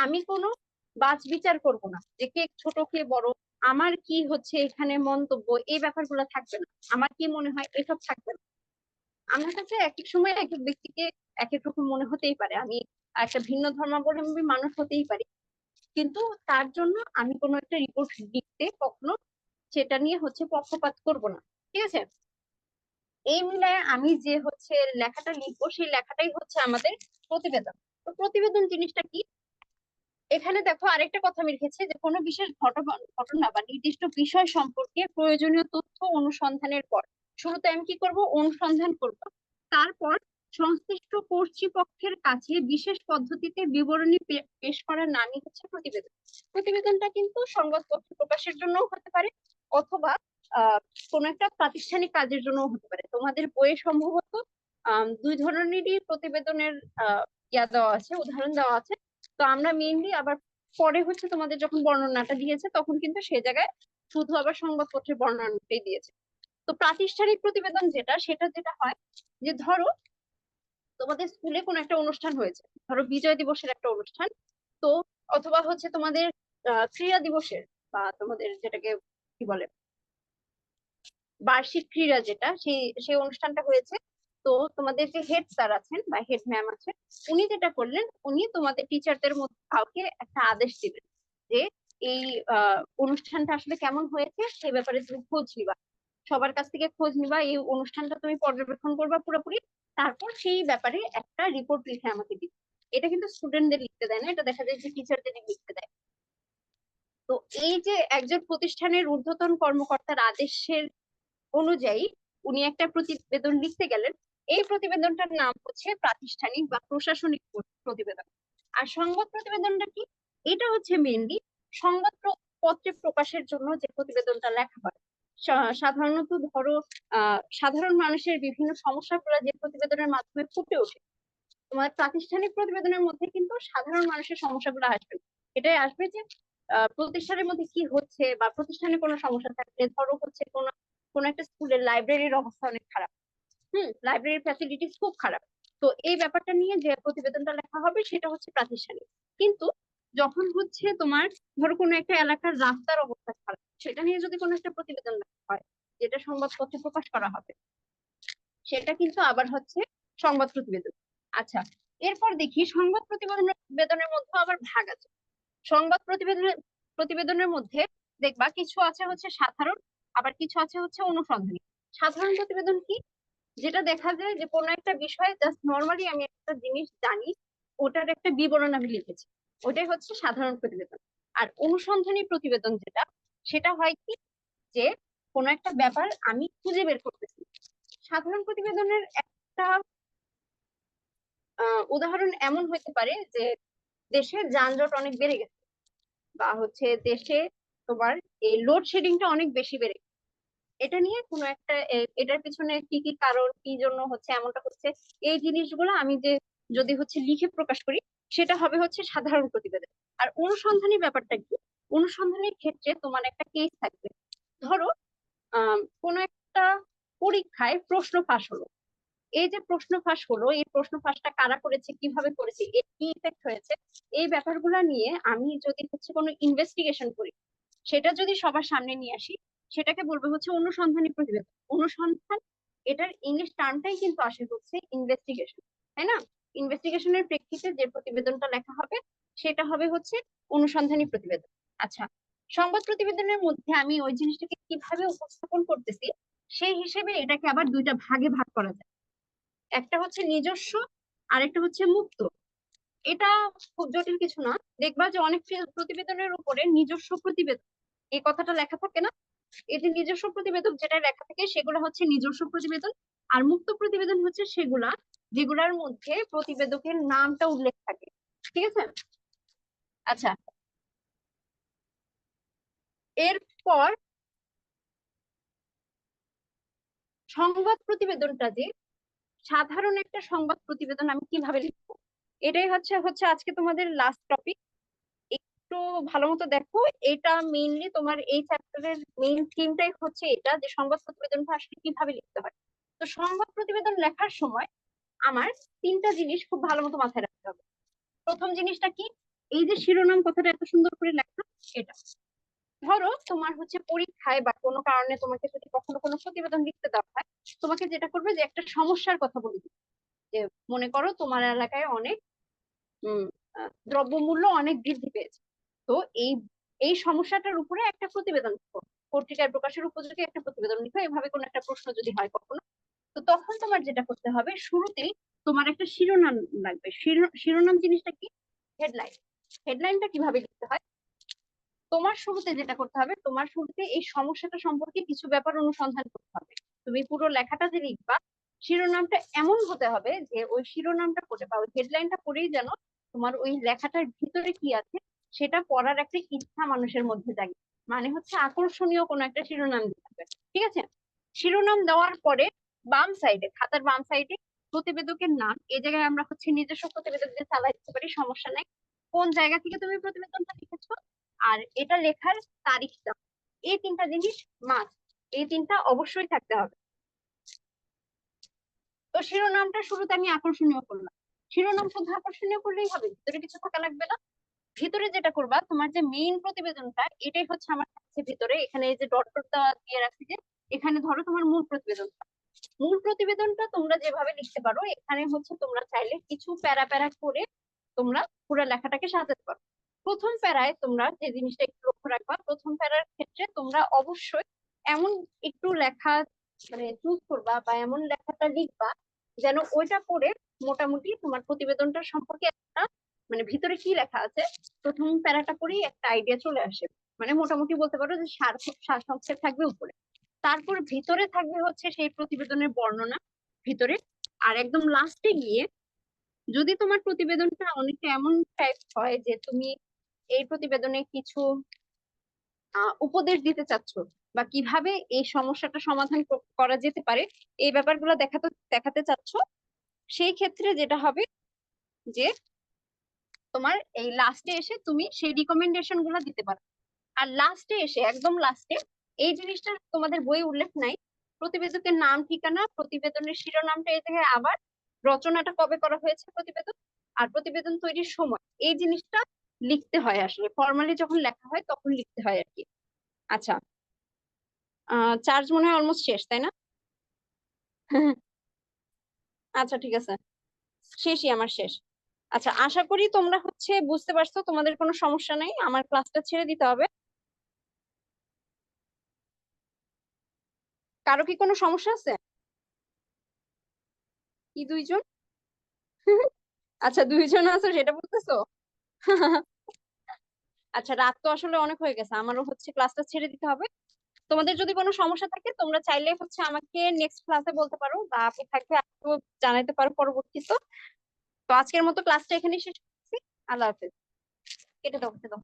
[SPEAKER 1] আমি কোনো বাছ বিচার করব না যে কে ছোট কে বড়, আমার কি হচ্ছে এখানে মন্তব্য, এই ব্যাপারগুলো থাকবে না, আমার কি মনে হয় এসব থাকবে না। আমার কাছে এক এক সময় এক এক ব্যক্তিকে এক এক রকম মনে হতেই পারে, আমি একটা ভিন্ন ধর্মাবলম্বী মানুষ হতেই পারি, কিন্তু তার জন্য আমি কোনো একটা রিপোর্ট লিখতে কখনো সেটা নিয়ে হচ্ছে পক্ষপাত করব না। ঠিক আছে, এই মিলায় আমি যে হচ্ছে লেখাটা লিখবো সেই লেখাটাই হচ্ছে আমাদের প্রতিবেদন। তো প্রতিবেদন জিনিসটা কি, এখানে দেখো আরেকটা কথা আমি লিখেছি যে কোনো বিশেষ ঘটনা বা নির্দিষ্ট বিষয় সম্পর্কে প্রয়োজনীয় তথ্য অনুসন্ধানের পর, শুরুতে আমি কি করব, অনুসন্ধান করব, তারপর সংশ্লিষ্ট কর্তৃপক্ষের কাছে বিশেষ পদ্ধতিতে বিবরণী পেশ করার নামই হচ্ছে প্রতিবেদন। প্রতিবেদনটা কিন্তু সংবাদপত্র প্রকাশের জন্য হতে পারে, অথবা আহ কোনো একটা প্রাতিষ্ঠানিক কাজের জন্য হতে পারে। তোমাদের বইয়ে সম্ভবত দুই ধরনেরই প্রতিবেদনের ইয়া দেওয়া আছে, উদাহরণ দেওয়া আছে। তো আমরা মেইনলি আবার পরে হচ্ছে তোমাদের যখন বর্ণনাটা দিয়েছে তখন কিন্তু সে জায়গায় শুধু আবার সংবাদপত্রের বর্ণনাটাই দিয়েছে। তো প্রাতিষ্ঠানিক প্রতিবেদন যেটা, সেটা যেটা হয় যে ধরো তোমাদের স্কুলে কোনো একটা অনুষ্ঠান হয়েছে, ধরো বিজয় দিবসের একটা অনুষ্ঠান, তো অথবা হচ্ছে তোমাদের ক্রীড়া দিবসের, বা তোমাদের যেটাকে কি বলে বার্ষিক ক্রীড়া যেটা, সেই সেই অনুষ্ঠানটা হয়েছে। তো তোমাদের যে হেড স্যার আছেন বা হেড ম্যাম আছেন, উনি যেটা করলেন, উনি তোমাদের টিচারদের মধ্যে কাউকে একটা আদেশ দিলেন যে এই অনুষ্ঠানটা আসলে কেমন হয়েছে সে ব্যাপারে তুমি খোঁজ নিবা, সবার কাছ থেকে খোঁজ নিবা, এই অনুষ্ঠানটা তুমি পর্যবেক্ষণ করবা পুরোপুরি, তারপর সেই ব্যাপারে একটা রিপোর্ট লিখে আমাকে দিবে। এটা কিন্তু স্টুডেন্টদের লিখতে দেয় না, এটা দেখা যায় যে টিচারদের লিখতে দেয়। তো এই যে একজন প্রতিষ্ঠানের ঊর্ধ্বতন কর্মকর্তার আদেশের অনুযায়ী উনি একটা প্রতিবেদন লিখতে গেলেন, এই প্রতিবেদনটার নাম হচ্ছে প্রাতিষ্ঠানিক বা প্রশাসনিক প্রতিবেদন। আর সংবাদ প্রতিবেদনটা কি, এটা হচ্ছে মেইনলি সংবাদ পত্রে প্রকাশের জন্য যে প্রতিবেদনটা লেখা হয়। সাধারণত ধরো সাধারণ মানুষের বিভিন্ন সমস্যাগুলো যে প্রতিবেদনের মাধ্যমে ফুটে ওঠে, তোমার প্রাতিষ্ঠানিক প্রতিবেদনের মধ্যে কিন্তু সাধারণ মানুষের সমস্যাগুলো আসবে না। এটাই আসবে যে প্রতিষ্ঠানের মধ্যে কি হচ্ছে, বা প্রতিষ্ঠানে কোনো সমস্যা থাকলে, ধরো হচ্ছে কোনো কোনো একটা স্কুলের লাইব্রেরির অবস্থা অনেক খারাপ, লাইব্রেরির ফ্যাসিলিটিস খুব খারাপ, তো এই ব্যাপারটা নিয়ে যে প্রতিবেদনটা লেখা হবে সেটা হচ্ছে প্রাতিষ্ঠানিক। কিন্তু যখন হচ্ছে তোমার ধরো কোনো একটা এলাকার রাস্তার অবস্থা খারাপ, সেটা নিয়ে যদি কোনো একটা প্রতিবেদন লেখা হয় যেটা সংবাদপত্রে প্রকাশ করা হবে, সেটা কিন্তু আবার হচ্ছে সংবাদ প্রতিবেদন। আচ্ছা, এরপর দেখি সংবাদ প্রতিবেদনের মধ্যে আবার ভাগ আছে। সংবাদ প্রতিবেদনের মধ্যে দেখবা কিছু আছে হচ্ছে সাধারণ, আবার কিছু আছে হচ্ছে অনুসন্ধানী। সাধারণ প্রতিবেদন কি, যেটা দেখা যায় যে কোনো একটা বিষয়ে জাস্ট নর্মালি আমি একটা জিনিস জানি, ওটার একটা বিবরণ আমি লিখেছি, ওটাই হচ্ছে সাধারণ প্রতিবেদন। আর অনুসন্ধানী প্রতিবেদন যেটা, সেটা হয় কি, যে কোনো একটা ব্যাপার আমি খুঁজে বের করতেছি। সাধারণ প্রতিবেদনের একটা উদাহরণ এমন হতে পারে যে দেশে যানজট অনেক বেড়ে গেছে, বা হচ্ছে দেশে তোমার এই লোডশেডিংটা অনেক বেশি বেড়ে গেছে। এটা নিয়ে কোনো একটা এটার পিছনে কি কি কারণ, কি জন্য হচ্ছে এমনটা হচ্ছে, এই জিনিসগুলো আমি যে যদি হচ্ছে লিখে প্রকাশ করি, সেটা হবে হচ্ছে সাধারণ প্রতিবেদন। আর অনুসন্ধানী ব্যাপারটা কি, অনুসন্ধানের ক্ষেত্রে তোমার একটা কেস থাকবে। ধরো কোনো একটা পরীক্ষায় প্রশ্ন ফাঁস হলো, এই যে প্রশ্ন ফাঁস হলো, এই প্রশ্ন ফাঁসটা কারা করেছে, কিভাবে করেছে, এর কি ইফেক্ট হয়েছে, এই ব্যাপারগুলো নিয়ে আমি যদি হচ্ছে কোনো ইনভেস্টিগেশন করি, সেটা যদি সবার সামনে নিয়ে আসি, সেটাকে বলবো হচ্ছে অনুসন্ধানী প্রতিবেদন। অনুসন্ধান, এটার ইংলিশ টার্মটাই কিন্তু আসে হচ্ছে ইনভেস্টিগেশন, তাই না? ইনভেস্টিগেশনের প্রেক্ষিতে যে প্রতিবেদনটা লেখা হবে সেটা হবে হচ্ছে অনুসন্ধানী প্রতিবেদন। আচ্ছা, সংবাদ প্রতিবেদনের মধ্যে আমি ওই জিনিসটাকে কিভাবে উপস্থাপন করতেছি সেই হিসেবে এটাকে আবার দুইটা ভাগে ভাগ করা যায়। একটা হচ্ছে নিজস্ব, আর একটা হচ্ছে মুক্ত। এটা খুব জটিল কিছু না, দেখবা যে অনেক প্রতিবেদনের উপরে নিজস্ব প্রতিবেদন এই কথাটা লেখা থাকে না, এই যে নিজস্ব প্রতিবেদক যেটা লেখা থাকে সেগুলো হচ্ছে নিজস্ব প্রতিবেদন। আর মুক্ত প্রতিবেদন হচ্ছে সেগুলা যেগুলার মধ্যে প্রতিবেদকের নামটা উল্লেখ থাকে। ঠিক আছে, আচ্ছা, এরপর সংবাদ প্রতিবেদনটা যে সাধারণ একটা সংবাদ প্রতিবেদন আমি কিভাবে লিখবো, এটাই হচ্ছে হচ্ছে আজকে তোমাদের লাস্ট টপিক। একটু ভালো মতো দেখো, এটা মেইনলি তোমার এই চ্যাপ্টারের মেইন থিমটাই হচ্ছে এটা, যে সংবাদ প্রতিবেদনটা আসলে কিভাবে লিখতে হয়। তো সংবাদ প্রতিবেদন লেখার সময় আমার তিনটা জিনিস খুব ভালো মতো মাথায় রাখতে হবে। প্রথম জিনিসটা কি, এই যে শিরোনাম কথাটা এত সুন্দর করে লেখা, এটা ধরো তোমার হচ্ছে পরীক্ষায় বা কোনো কারণে তোমাকে যদি কখনো কোনো প্রতিবেদন লিখতে দেওয়া হয়, তোমাকে যেটা করবে যে একটা সমস্যার কথা বলে দিবে, যে মনে করো তোমার এলাকায় অনেক উম দ্রব্যমূল্য অনেক বৃদ্ধি পেয়েছে। তো এই এই সমস্যাটার উপরে একটা প্রতিবেদন লিখো, পত্রিকায় প্রকাশের উপযোগী একটা প্রতিবেদন লিখো, এভাবে কোনো একটা প্রশ্ন যদি হয় কখনো। তো তখন তোমার যেটা করতে হবে, শুরুতেই তোমার একটা শিরোনাম লাগবে। শিরোনাম জিনিসটা কি, হেডলাইন। হেডলাইনটা কিভাবে লিখতে হয়, তোমার শুরুতে যেটা করতে হবে, তোমার শুরুতে এই সমস্যাটা সম্পর্কে কিছু ব্যাপার অনুসন্ধান করতে হবে। তুমি পুরো লেখাটা যে লিখবা, শিরোনামটা এমন হতে হবে যে ওই শিরোনামটা পড়ে বা ওই হেডলাইনটা পড়েই যেন তোমার ওই লেখাটার ভিতরে কি আছে সেটা পড়ার একটা ইচ্ছা মানুষের মধ্যে জাগে। মানে হচ্ছে আকর্ষণীয় কোনো একটা শিরোনাম দিতে হবে, ঠিক আছে? শিরোনাম দেওয়ার পরে বাম সাইডে, খাতার বাম সাইডে প্রতিবেদকের নাম, এই জায়গায় আমরা হচ্ছে নিজস্ব প্রতিবেদক দিয়ে চালাই দিতে পারি, সমস্যা নাই। কোন জায়গা থেকে তুমি প্রতিবেদনটা লিখেছো আর এটা লেখার তারিখটা, এই তিনটা জিনিস মাস্ট, এই তিনটা অবশ্যই থাকতে হবে। তো শিরোনামটা শুরুতে আমি আকর্ষণীয় করলাম। শিরোনাম শুধু আকর্ষণীয় করলেই হবে, ভিতরে কিছু থাকা লাগবে না। ভিতরে যেটা করবা, তোমার যে মেইন প্রতিবেদনটা, এটাই হচ্ছে আমার কাছে ভিতরে, এখানে এই যে ডট ডট দেওয়া দিয়ে রাখছি, যে এখানে ধরো তোমার মূল প্রতিবেদনটা। মূল প্রতিবেদনটা তোমরা যেভাবে লিখতে পারো, এখানে হচ্ছে তোমরা চাইলে কিছু প্যারা প্যারা করে তোমরা পুরো লেখাটাকে সাজাতে পারো। প্রথম প্যারায় তোমরা যে জিনিসটা একটু লক্ষ্য রাখবা, প্রথম প্যারার ক্ষেত্রে তোমরা অবশ্যই এমন একটু লেখা মানে চুজ করবা বা এমন লেখাটা লিখবা যেন ওইটা পড়ে মোটামুটি তোমার প্রতিবেদনটা সম্পর্কে একটা মানে ভিতরে কি লেখা আছে প্রথম প্যারাটা পড়েই একটা আইডিয়া চলে আসে। মানে মোটামুটি বলতে পারো যে সারসংক্ষেপ থাকবে উপরে, তারপর ভিতরে থাকবে হচ্ছে সেই প্রতিবেদনের বর্ণনা ভিতরে। আর একদম লাস্টে গিয়ে যদি তোমার প্রতিবেদনটা অনেকটা এমন টাইপ হয় যে তুমি এই প্রতিবেদনে কিছু উপদেশ দিতে চাচ্ছ বা কিভাবে এই সমস্যাটা সমাধান করা যেতে পারে, এই ব্যাপারগুলো দেখাতে চাচ্ছ, সেই ক্ষেত্রে যেটা হবে যে তোমার এই লাস্টে এসে তুমি সেই রিকমেন্ডেশন গুলো দিতে পারো। আর লাস্টে এসে, একদম লাস্টে, এই জিনিসটা তোমাদের বই উল্লেখ নাই, প্রতিবেদকের নাম, ঠিকানা, প্রতিবেদনের শিরোনামটা, এই জায়গায় আবার রচনাটা কবে করা হয়েছে প্রতিবেদন, আর প্রতিবেদন তৈরির সময়, এই জিনিসটা লিখতে হয় আসলে, ফর্মালি যখন লেখা হয় তখন লিখতে হয় আর কি। আচ্ছা, চার্জ মনে হয় অলমোস্ট শেষ, তাই না? আচ্ছা ঠিক আছে, শেষই আমার শেষ। আচ্ছা, আশা করি তোমরা হচ্ছে বুঝতে পারছো, তোমাদের কোনো সমস্যা নাই, আমার ক্লাসটা ছেড়ে দিতে হবে। কারো কি কোনো সমস্যা আছে? কি দুইজন? আচ্ছা, দুইজন আছো সেটা বলতেছো? আচ্ছা, রাত তো আসলে অনেক হয়ে গেছে, আমারও হচ্ছে ক্লাসটা ছেড়ে দিতে হবে। তোমাদের যদি কোনো সমস্যা থাকে তোমরা চাইলে হচ্ছে আমাকে নেক্সট ক্লাসে বলতে পারো, বা আপনি থাকলে আপনিও জানাতে পারো পরবর্তীতে। তো আজকের মতো ক্লাসটা এখানেই শেষ করছি। আল্লাহ হাফেজ। কেটে দাও, কেটে দাও।